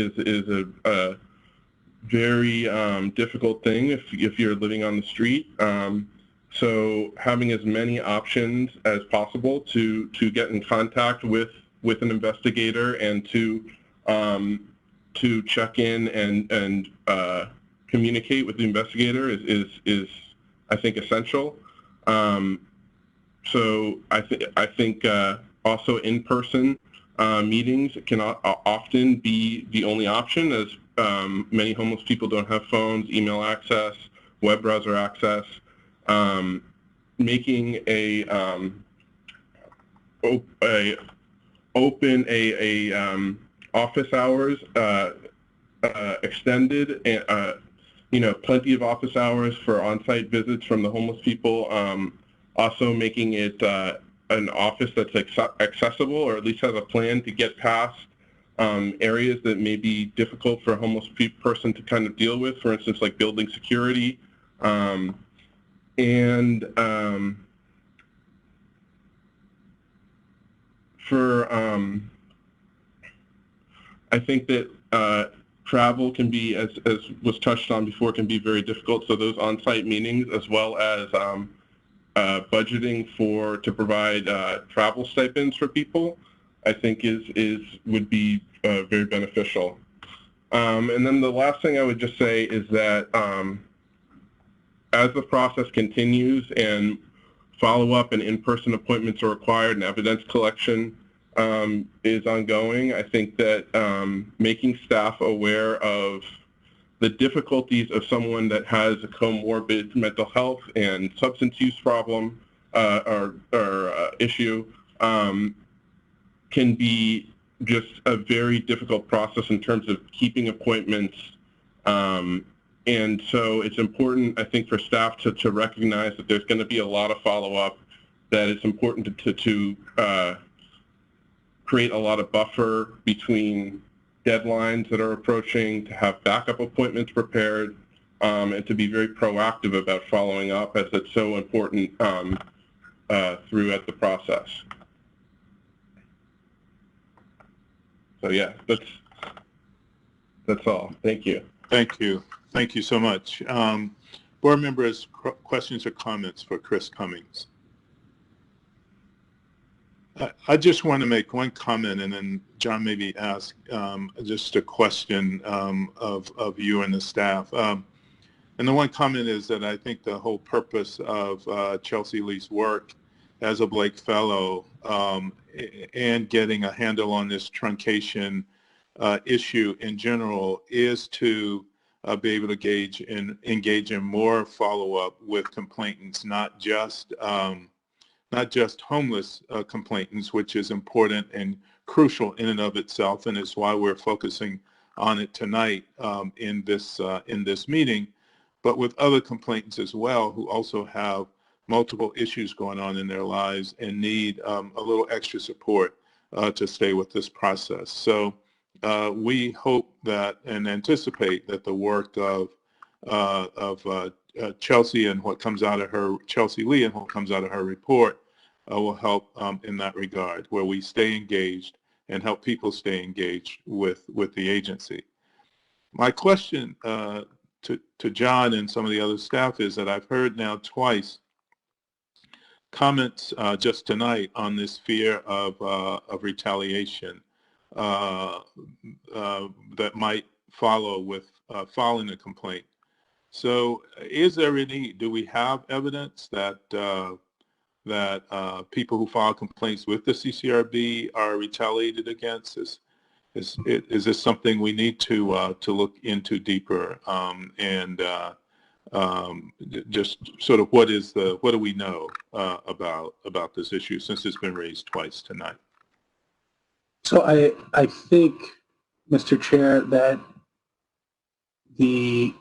thing if you're living on the street. So having as many options as possible to get in contact with an investigator and to check in and communicate with the investigator is I think essential. So I think also in-person meetings can often be the only option, as many homeless people don't have phones, email access, web browser access. Making office hours extended, and plenty of office hours for on-site visits from the homeless people. Also making it an office that's accessible, or at least has a plan to get past areas that may be difficult for a homeless person to kind of deal with, for instance, like building security. I think that travel can be, as was touched on before, can be very difficult. So those on-site meetings, as well as budgeting to provide travel stipends for people, I think would be very beneficial. And then the last thing I would just say is that as the process continues and follow-up and in-person appointments are required and evidence collection is ongoing, I think that making staff aware of the difficulties of someone that has a comorbid mental health and substance use problem or issue can be just a very difficult process in terms of keeping appointments. And so it's important, I think, for staff to recognize that there's going to be a lot of follow-up, that it's important to create a lot of buffer between deadlines that are approaching, to have backup appointments prepared, and to be very proactive about following up, as it's so important throughout the process. So yeah, that's all. Thank you. Thank you. Thank you so much. Board members, questions or comments for Chris Cummings? I just want to make one comment, and then John maybe ask just a question of you and the staff. And the one comment is that I think the whole purpose of Chelsea Lee's work as a Blake Fellow and getting a handle on this truncation issue in general is to be able to engage in more follow-up with complainants, not just homeless complainants, which is important and crucial in and of itself, and is why we're focusing on it tonight in this meeting, but with other complainants as well who also have multiple issues going on in their lives and need a little extra support to stay with this process. So we hope that and anticipate that the work of Chelsea and what comes out of her, Chelsea Lee, and what comes out of her report will help in that regard, where we stay engaged and help people stay engaged with the agency. My question to John and some of the other staff is that I've heard now twice comments just tonight on this fear of retaliation that might follow with filing a complaint. So do we have evidence that people who file complaints with the CCRB are retaliated against? Is this something we need to look into deeper? Just sort of what do we know about this issue, since it's been raised twice tonight? So I think, Mr. Chair, that the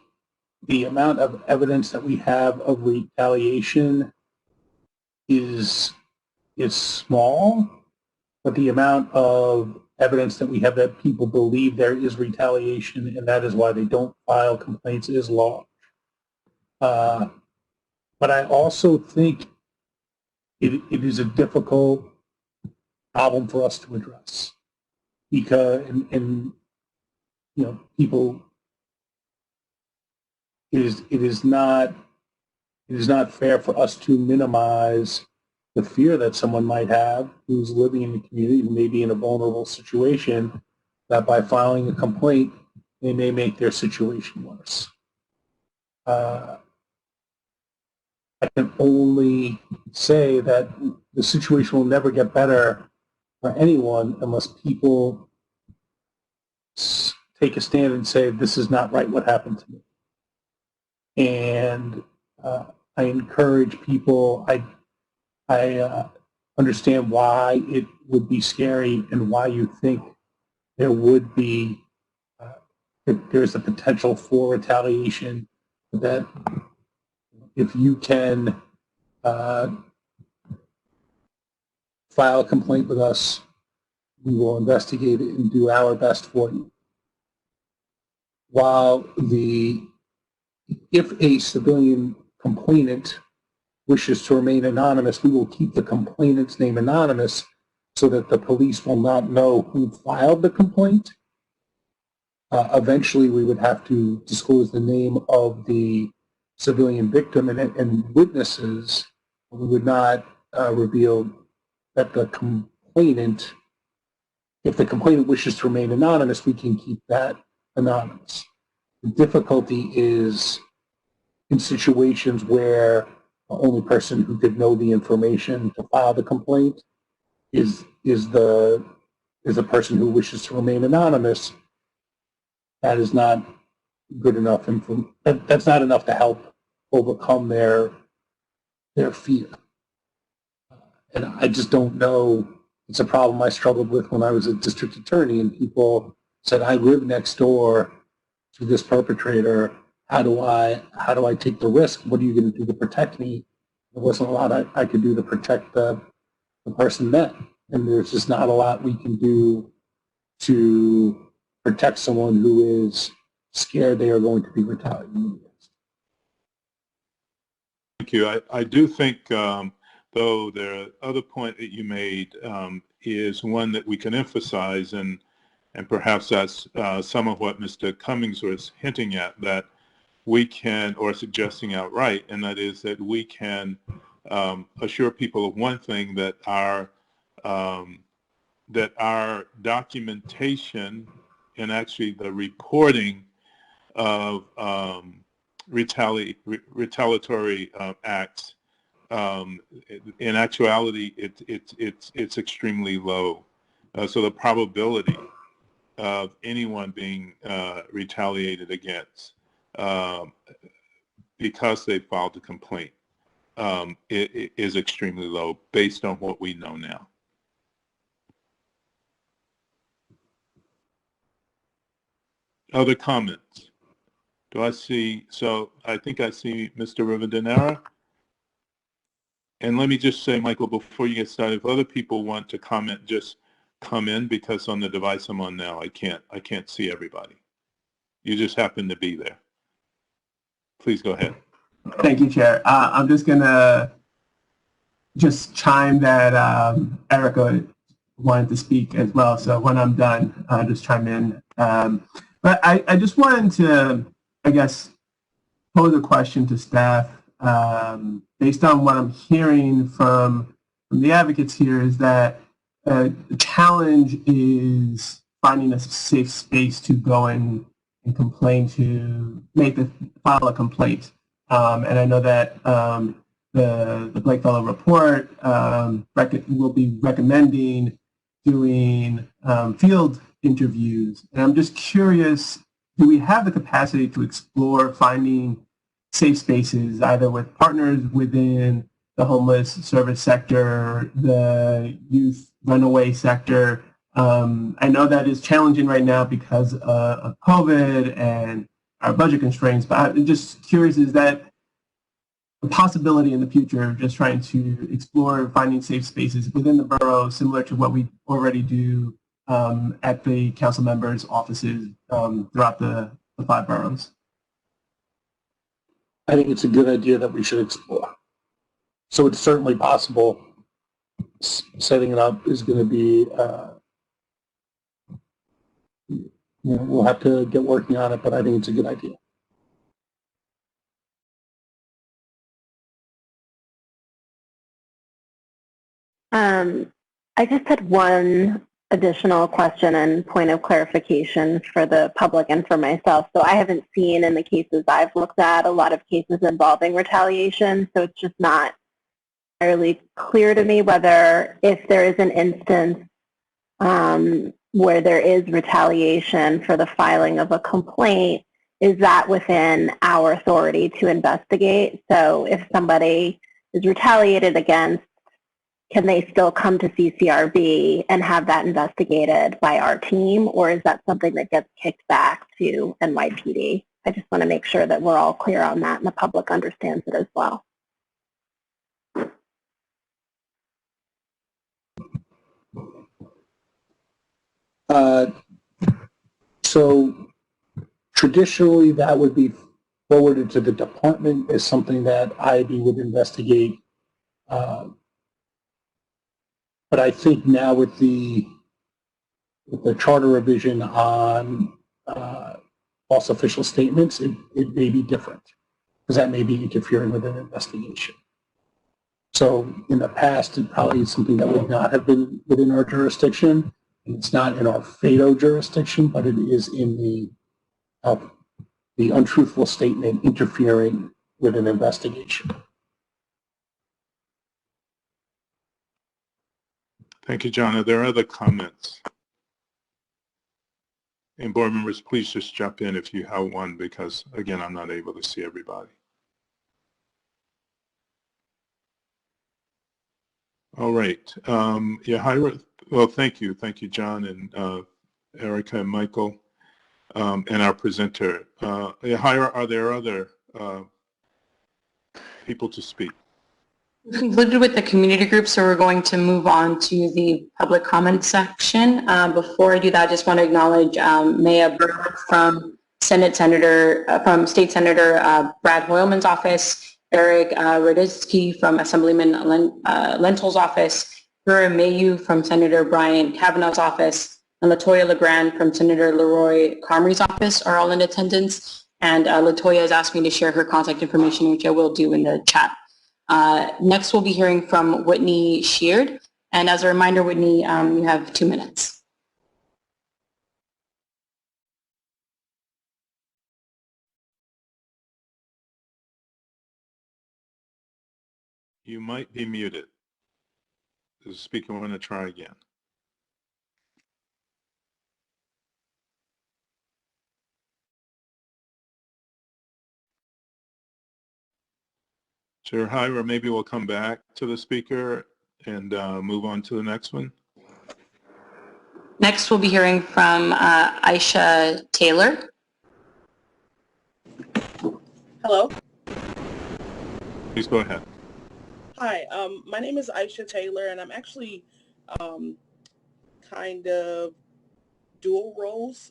amount of evidence that we have of retaliation is small, but the amount of evidence that we have that people believe there is retaliation and that is why they don't file complaints is large. But I also think it is a difficult problem for us to address, because people, it is not fair for us to minimize the fear that someone might have who's living in the community, who may be in a vulnerable situation, that by filing a complaint, they may make their situation worse. I can only say that the situation will never get better for anyone unless people take a stand and say, this is not right what happened to me. And I encourage people, I understand why it would be scary and why you think there would be, there's a potential for retaliation, that if you can file a complaint with us, we will investigate it and do our best for you. While if a civilian complainant wishes to remain anonymous, we will keep the complainant's name anonymous so that the police will not know who filed the complaint. Eventually, we would have to disclose the name of the civilian victim and witnesses. We would not reveal that the complainant, if the complainant wishes to remain anonymous, we can keep that anonymous. The difficulty is in situations where the only person who could know the information to file the complaint is the person who wishes to remain anonymous. That is not good enough. That's not enough to help overcome their fear. And I just don't know. It's a problem I struggled with when I was a district attorney, and people said, I live next door to this perpetrator. How do I take the risk? What are you going to do to protect me? There wasn't a lot I could do to protect the person met. And there's just not a lot we can do to protect someone who is scared they are going to be retaliated against. Thank you. I do think, though, the other point that you made is one that we can emphasize, and perhaps that's some of what Mr. Cummings was hinting at, that we can, or suggesting outright, and that is that we can assure people of one thing, that our documentation and actually the reporting of retaliatory acts, in actuality, it's extremely low. So the probability of anyone being retaliated against because they filed a complaint it is extremely low based on what we know now. Other comments? Do I see? So I think I see Mr. Rivadeneira. And let me just say, Michael, before you get started, if other people want to comment, just come in, because on the device I'm on now, I can't see everybody. You just happen to be there. Please go ahead. Thank you, Chair. I'm just going to just chime that Erica wanted to speak as well. So when I'm done, I'll just chime in. But I just wanted to, I guess, pose a question to staff. Based on what I'm hearing from the advocates here is that the challenge is finding a safe space to go and complain to, file a complaint. And I know that the Blake Fellow report will be recommending doing field interviews. And I'm just curious, do we have the capacity to explore finding safe spaces, either with partners within the homeless service sector, the youth runaway sector? I know that is challenging right now because of COVID and our budget constraints, but I'm just curious, is that a possibility in the future of just trying to explore finding safe spaces within the borough, similar to what we already do at the council members' offices throughout the 5 boroughs? I think it's a good idea that we should explore. So it's certainly possible. Setting it up is going to be, we'll have to get working on it, but I think it's a good idea. I just had one additional question and point of clarification for the public and for myself. So I haven't seen in the cases I've looked at a lot of cases involving retaliation, so it's just not entirely clear to me whether if there is an instance where there is retaliation for the filing of a complaint, is that within our authority to investigate? So if somebody is retaliated against, can they still come to CCRB and have that investigated by our team, or is that something that gets kicked back to NYPD? I just want to make sure that we're all clear on that and the public understands it as well. So traditionally that would be forwarded to the department as something that IB would investigate. But I think now with the charter revision on false official statements, it may be different, because that may be interfering with an investigation. So in the past, it probably is something that would not have been within our jurisdiction. And it's not in our FATO jurisdiction, but it is in the untruthful statement interfering with an investigation. Thank you, John. Are there other comments? And board members, please just jump in if you have one, because again, I'm not able to see everybody. All right. Yahira, well, thank you. Thank you, John and Erica and Michael, and our presenter. Yahira, are there other people to speak? We've concluded with the community group, so we're going to move on to the public comment section. Before I do that, I just want to acknowledge Maya Burr from State Senator Brad Hoylman's office, Eric Raditsky from Assemblyman Lentil's office, Vera Mayu from Senator Brian Kavanaugh's office, and Latoya LeGrand from Senator Leroy Comrie's office are all in attendance. And Latoya has asked me to share her contact information, which I will do in the chat. Next, we'll be hearing from Whitney Sheard. And as a reminder, Whitney, you have 2 minutes. You might be muted. The speaker want to try again. Sure, or maybe we'll come back to the speaker and move on to the next one. Next, we'll be hearing from Aisha Taylor. Hello. Please go ahead. Hi, my name is Aisha Taylor, and I'm actually kind of dual roles,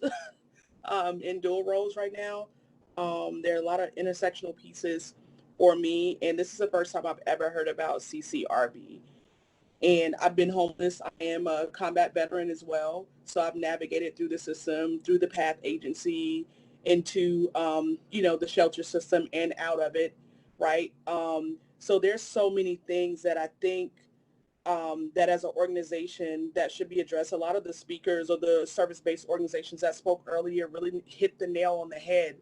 in dual roles right now. There are a lot of intersectional pieces or me, and this is the first time I've ever heard about CCRB. And I've been homeless. I am a combat veteran as well. So I've navigated through the system, through the PATH agency, into, the shelter system and out of it, right? So there's so many things that I think that as an organization that should be addressed. A lot of the speakers or the service-based organizations that spoke earlier really hit the nail on the head.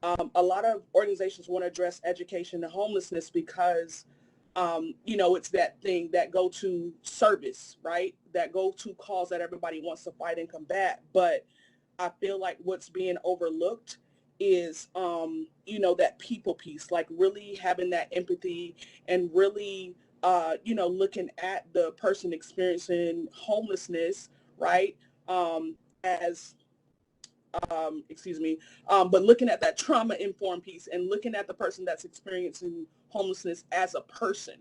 A lot of organizations want to address education and homelessness because it's that thing, that go-to service, right? That go-to cause that everybody wants to fight and combat. But I feel like what's being overlooked is, that people piece, like really having that empathy and really, looking at the person experiencing homelessness, right? As but looking at that trauma-informed piece and looking at the person that's experiencing homelessness as a person,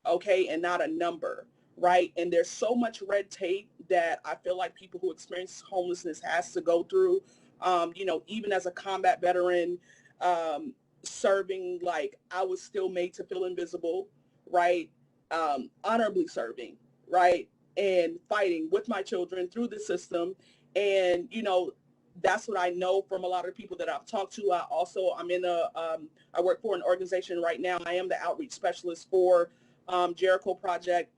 okay, and not a number, right? And there's so much red tape that I feel like people who experience homelessness has to go through. Even as a combat veteran, serving, like I was still made to feel invisible, right? Honorably serving, right? And fighting with my children through the system. And, that's what I know from a lot of people that I've talked to. I work for an organization right now. I am the outreach specialist for Jericho Project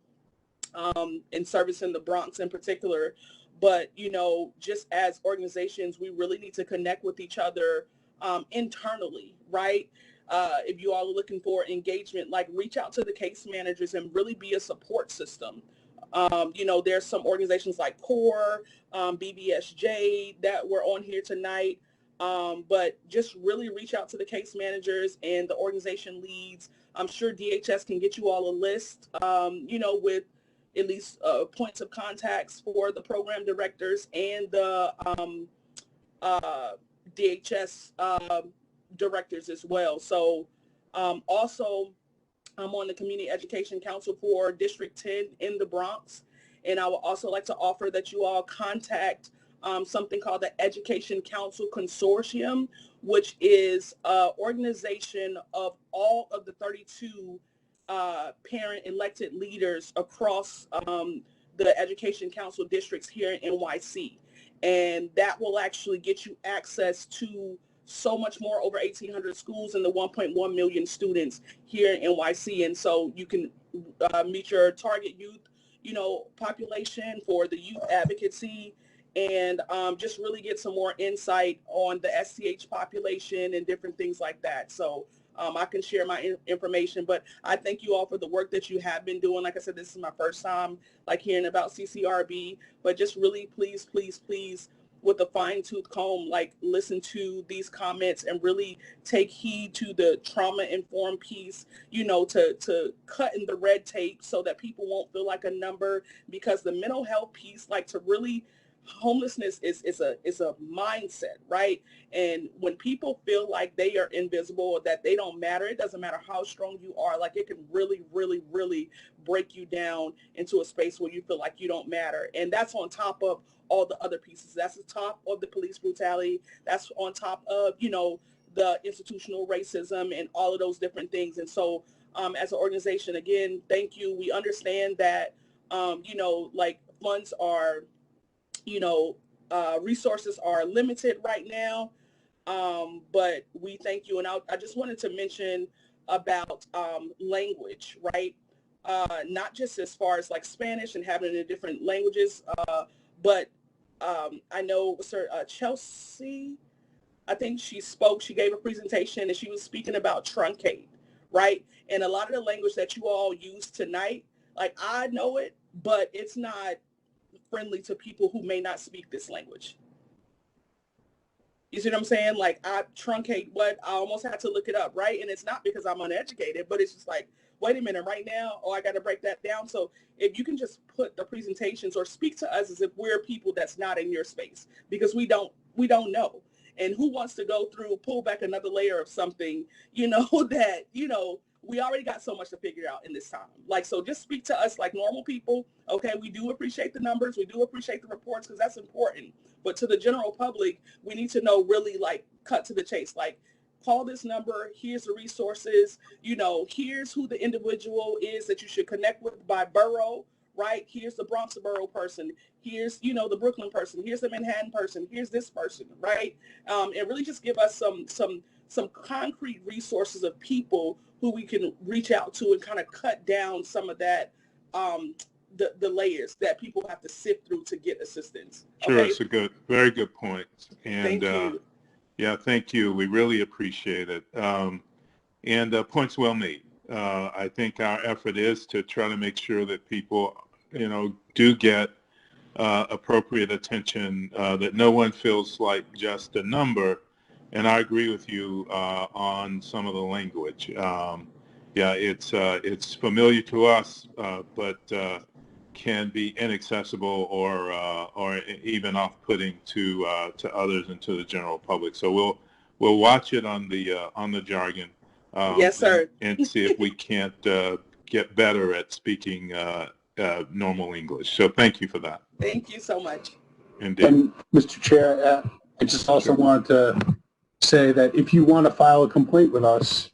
in service in the Bronx in particular. But, just as organizations, we really need to connect with each other internally, right? If you all are looking for engagement, like reach out to the case managers and really be a support system. There's some organizations like CORE, BBSJ that were on here tonight, but just really reach out to the case managers and the organization leads. I'm sure DHS can get you all a list, with at least points of contacts for the program directors and the DHS directors as well. So also, I'm on the Community Education Council for District 10 in the Bronx. And I would also like to offer that you all contact something called the Education Council Consortium, which is an organization of all of the 32 parent elected leaders across the Education Council districts here in NYC. And that will actually get you access to so much more, over 1,800 schools and the 1.1 million students here in NYC. And so you can meet your target youth, population for the youth advocacy, and just really get some more insight on the SCH population and different things like that. So I can share my information, but I thank you all for the work that you have been doing. Like I said, this is my first time hearing about CCRB, but just really please, please, please, with a fine-tooth comb, listen to these comments and really take heed to the trauma-informed piece, to cut in the red tape so that people won't feel like a number, because the mental health piece, to really, homelessness is a mindset, right? And when people feel like they are invisible or that they don't matter, it doesn't matter how strong you are, it can really, really, really break you down into a space where you feel like you don't matter. And that's on top of all the other pieces. That's the top of the police brutality. That's on top of, the institutional racism and all of those different things. And so as an organization, again, thank you. We understand that, funds are, resources are limited right now, but we thank you. And I just wanted to mention about language, right? Not just as far as Spanish and having it in different languages, but I know Sir Chelsea, I think she gave a presentation and she was speaking about truncate, right? And a lot of the language that you all use tonight, I know it, but it's not friendly to people who may not speak this language. You see what I'm saying? I truncate what? I almost had to look it up, right? And it's not because I'm uneducated, but it's just wait a minute, right now, I got to break that down. So if you can just put the presentations or speak to us as if we're people that's not in your space, because we don't know. And who wants to go through, pull back another layer of something, that, we already got so much to figure out in this time. So just speak to us like normal people. Okay, we do appreciate the numbers. We do appreciate the reports, because that's important. But to the general public, we need to know really cut to the chase. call this number, here's the resources, you know, here's who the individual is that you should connect with by borough, right? Here's the Bronx borough person, here's, you know, the Brooklyn person, here's the Manhattan person, here's this person, right? And really just give us some concrete resources of people who we can reach out to and kind of cut down some of that, the layers that people have to sift through to get assistance. Sure, Okay? it's a very good point. And Thank you. yeah, thank you. We really appreciate it. And points well made. I think our effort is to try to make sure that people, you know, do get appropriate attention, that no one feels like just a number. And I agree with you on some of the language. Yeah, it's familiar to us, but can be inaccessible or even off-putting to others and to the general public. So we'll watch it on the jargon. Yes, sir. And see if we can't get better at speaking normal English. So thank you for that. Thank you so much. Indeed. And Mr. Chair, I just also wanted to say that if you want to file a complaint with us,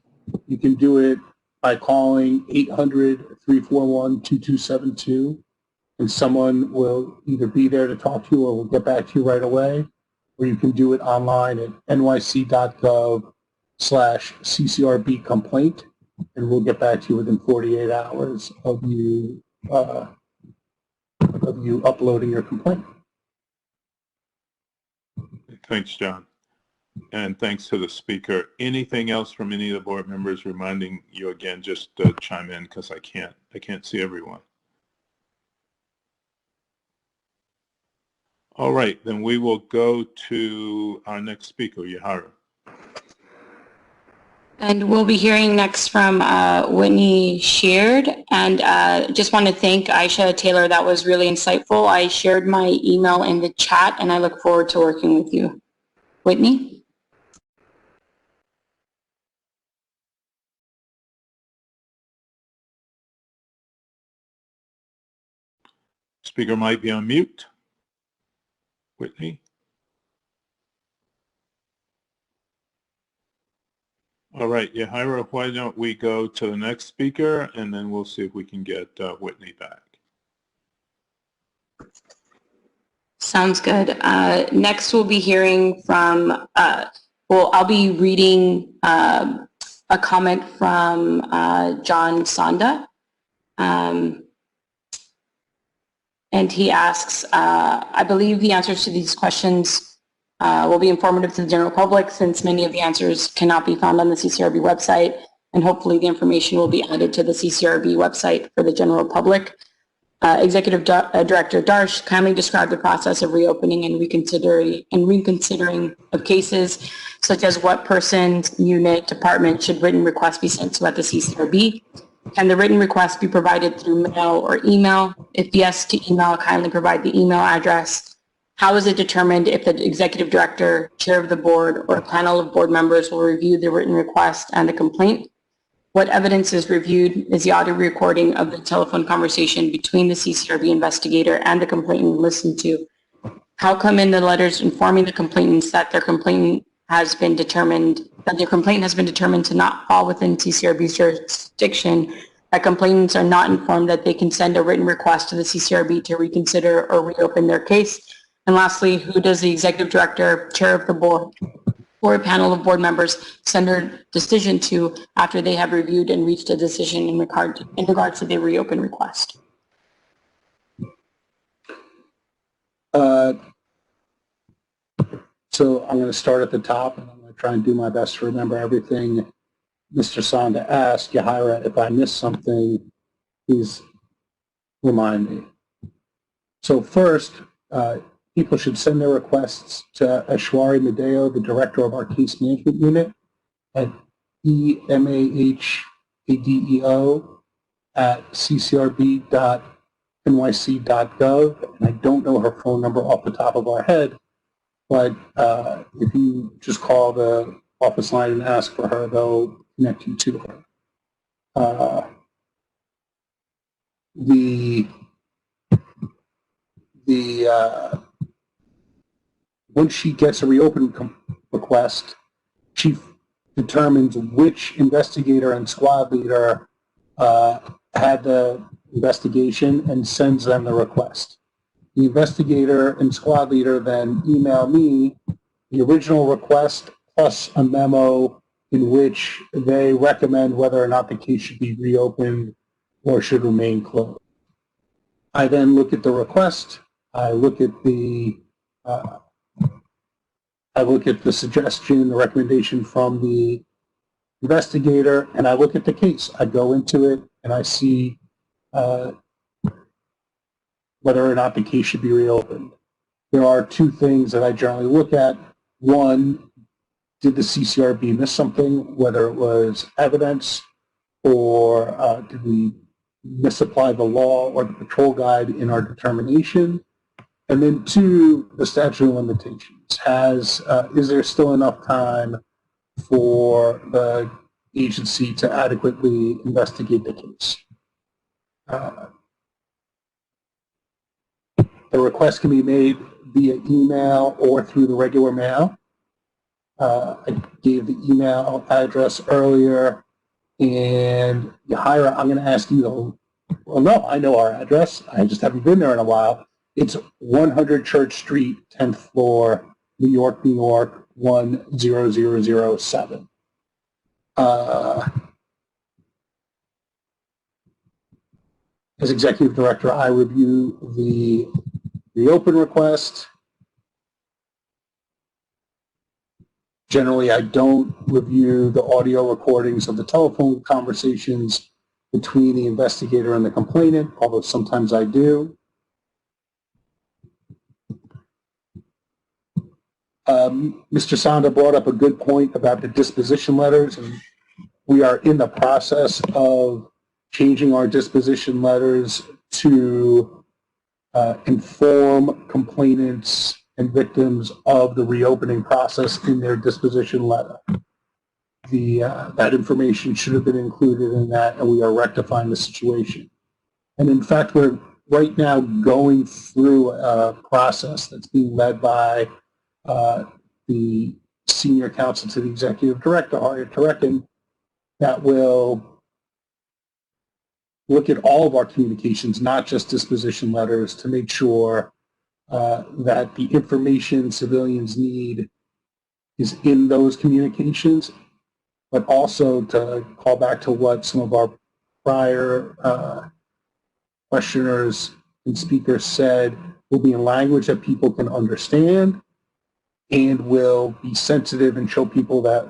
you can do it by calling 800-341-2272, and someone will either be there to talk to you or will get back to you right away, or you can do it online at nyc.gov/CCRB complaint, and we'll get back to you within 48 hours of you uploading your complaint. Thanks, John. And thanks to the speaker. Anything else from any of the board members? Reminding you again, just chime in because I can't see everyone. All right, then we will go to our next speaker, Yahara. And we'll be hearing next from Whitney Sheard. And just want to thank Aisha Taylor. That was really insightful. I shared my email in the chat, and I look forward to working with you. Whitney? Speaker might be on mute. Whitney? All right, Yahira, why don't we go to the next speaker, and then we'll see if we can get Whitney back. Sounds good. Next, we'll be hearing from, well, I'll be reading a comment from John Sonda. And he asks, I believe the answers to these questions will be informative to the general public, since many of the answers cannot be found on the CCRB website, and hopefully the information will be added to the CCRB website for the general public. Executive Director Darsh kindly described the process of reopening and reconsidering of cases, such as what person, unit, department should written requests be sent to at the CCRB. Can the written request be provided through mail or email? If yes to email, kindly provide the email address. How is it determined if the executive director, chair of the board, or a panel of board members will review the written request and the complaint? What evidence is reviewed? Is the audio recording of the telephone conversation between the CCRB investigator and the complainant listened to? How come in the letters informing the complainants that their complaint has been determined to not fall within CCRB's jurisdiction, that complainants are not informed that they can send a written request to the CCRB to reconsider or reopen their case? And lastly, who does the executive director, chair of the board, or a panel of board members send their decision to after they have reviewed and reached a decision in regards to the reopen request? So I'm going to start at the top, and I'm going to try and do my best to remember everything Mr. Sonda asked. Yahira, if I missed something, please remind me. So first, people should send their requests to Ashwari Madeo, the director of our case management unit, at emahadeo@ccrb.nyc.gov. And I don't know her phone number off the top of our head, but if you just call the office line and ask for her, they'll connect you to her. Once she gets a reopen request, she determines which investigator and squad leader had the investigation and sends them the request. The investigator and squad leader then email me the original request plus a memo in which they recommend whether or not the case should be reopened or should remain closed. I then look at the request. I look at the suggestion, the recommendation from the investigator, and I look at the case. I go into it and I see whether or not the case should be reopened. There are two things that I generally look at. One, did the CCRB miss something, whether it was evidence or did we misapply the law or the patrol guide in our determination? And then two, the statute of limitations. Is there still enough time for the agency to adequately investigate the case? The request can be made via email or through the regular mail. I gave the email address earlier, and Yahira, I'm going to ask you to, well, no, I know our address. I just haven't been there in a while. It's 100 Church Street, 10th floor, New York, New York, 10007. As executive director, I review the reopen request. Generally, I don't review the audio recordings of the telephone conversations between the investigator and the complainant, although sometimes I do. Mr. Sanda brought up a good point about the disposition letters, and we are in the process of changing our disposition letters to inform complainants and victims of the reopening process in their disposition letter. That information should have been included in that, and we are rectifying the situation. And in fact, we're right now going through a process that's being led by the senior counsel to the executive director, Harriet Terekin, that will look at all of our communications, not just disposition letters, to make sure that the information civilians need is in those communications, but also to call back to what some of our prior questioners and speakers said, will be in language that people can understand and will be sensitive and show people that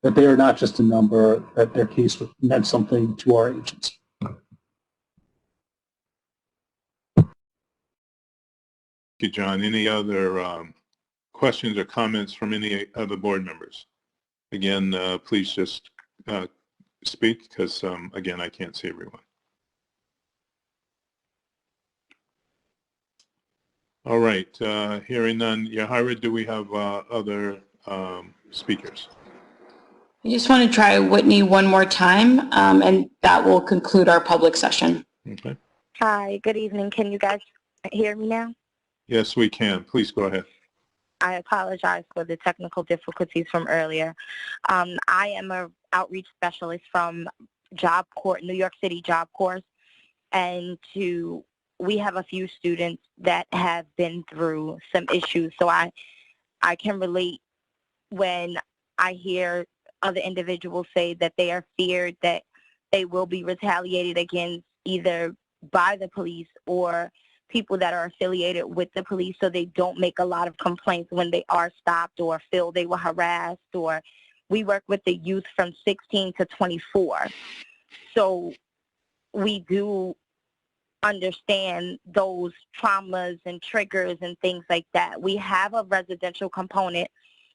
that they are not just a number, that their case meant something to our agency. Thank you, John. Any other questions or comments from any other board members? Again, please just speak because, again, I can't see everyone. All right, hearing none. Yahira, do we have other speakers? I just want to try Whitney one more time, and that will conclude our public session. Okay. Hi, good evening. Can you guys hear me now? Yes, we can. Please go ahead. I apologize for the technical difficulties from earlier. I am an outreach specialist from Job Corps, New York City Job Corps, and we have a few students that have been through some issues. So I can relate when I hear other individuals say that they are feared that they will be retaliated against either by the police or people that are affiliated with the police, so they don't make a lot of complaints when they are stopped or feel they were harassed. Or we work with the youth from 16 to 24. So we do understand those traumas and triggers and things like that. We have a residential component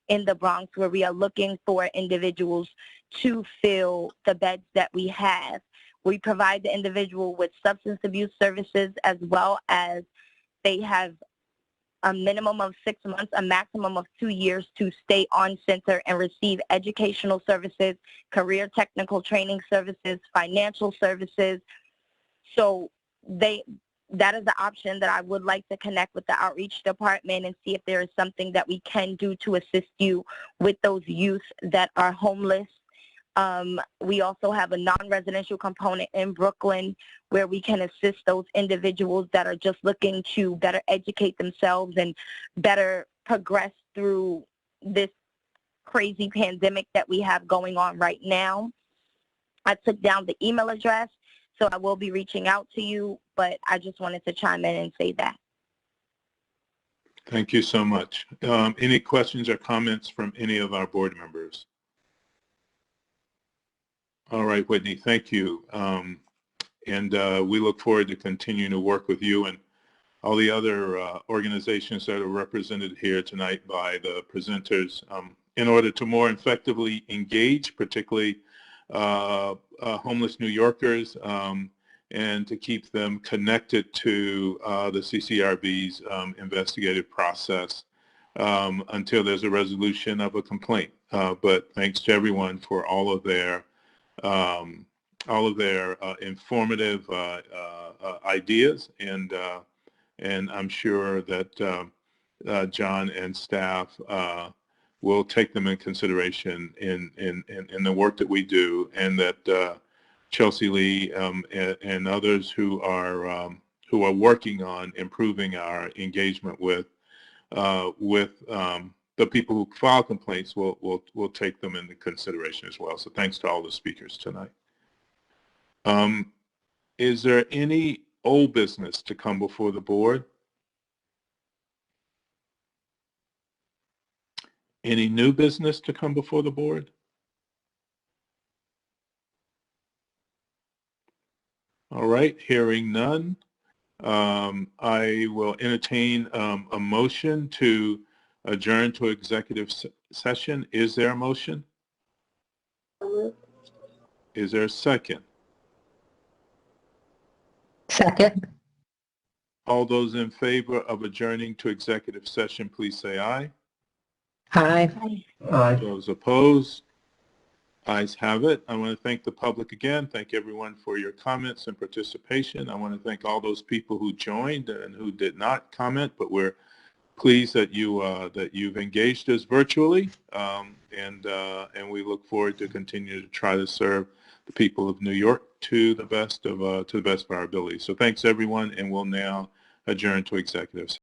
in the Bronx where we are looking for individuals to fill the beds that we have. We provide the individual with substance abuse services, as well as they have a minimum of 6 months, a maximum of 2 years to stay on center and receive educational services, career technical training services, financial services. So that is the option that I would like to connect with the outreach department and see if there is something that we can do to assist you with those youth that are homeless. We also have a non-residential component in Brooklyn where we can assist those individuals that are just looking to better educate themselves and better progress through this crazy pandemic that we have going on right now. I took down the email address, so I will be reaching out to you, but I just wanted to chime in and say that. Thank you so much. Any questions or comments from any of our board members? All right, Whitney, thank you. And we look forward to continuing to work with you and all the other organizations that are represented here tonight by the presenters in order to more effectively engage, particularly homeless New Yorkers, and to keep them connected to the CCRB's investigative process until there's a resolution of a complaint. But thanks to everyone for all of their informative ideas, and I'm sure that John and staff will take them in consideration in the work that we do, and that Chelsea Lee and others who are working on improving our engagement with the people who file complaints will take them into consideration as well. So thanks to all the speakers tonight. Is there any old business to come before the board? Any new business to come before the board? All right, hearing none, I will entertain a motion to adjourn to executive session. Is there a motion? Is there a second? Second. All those in favor of adjourning to executive session, please say aye. Aye. Aye. Those opposed? Ayes have it. I want to thank the public again. Thank everyone for your comments and participation. I want to thank all those people who joined and who did not comment, but we're pleased that you've engaged us virtually, and we look forward to continue to try to serve the people of New York to the best of our ability. So thanks everyone, and we'll now adjourn to executive session.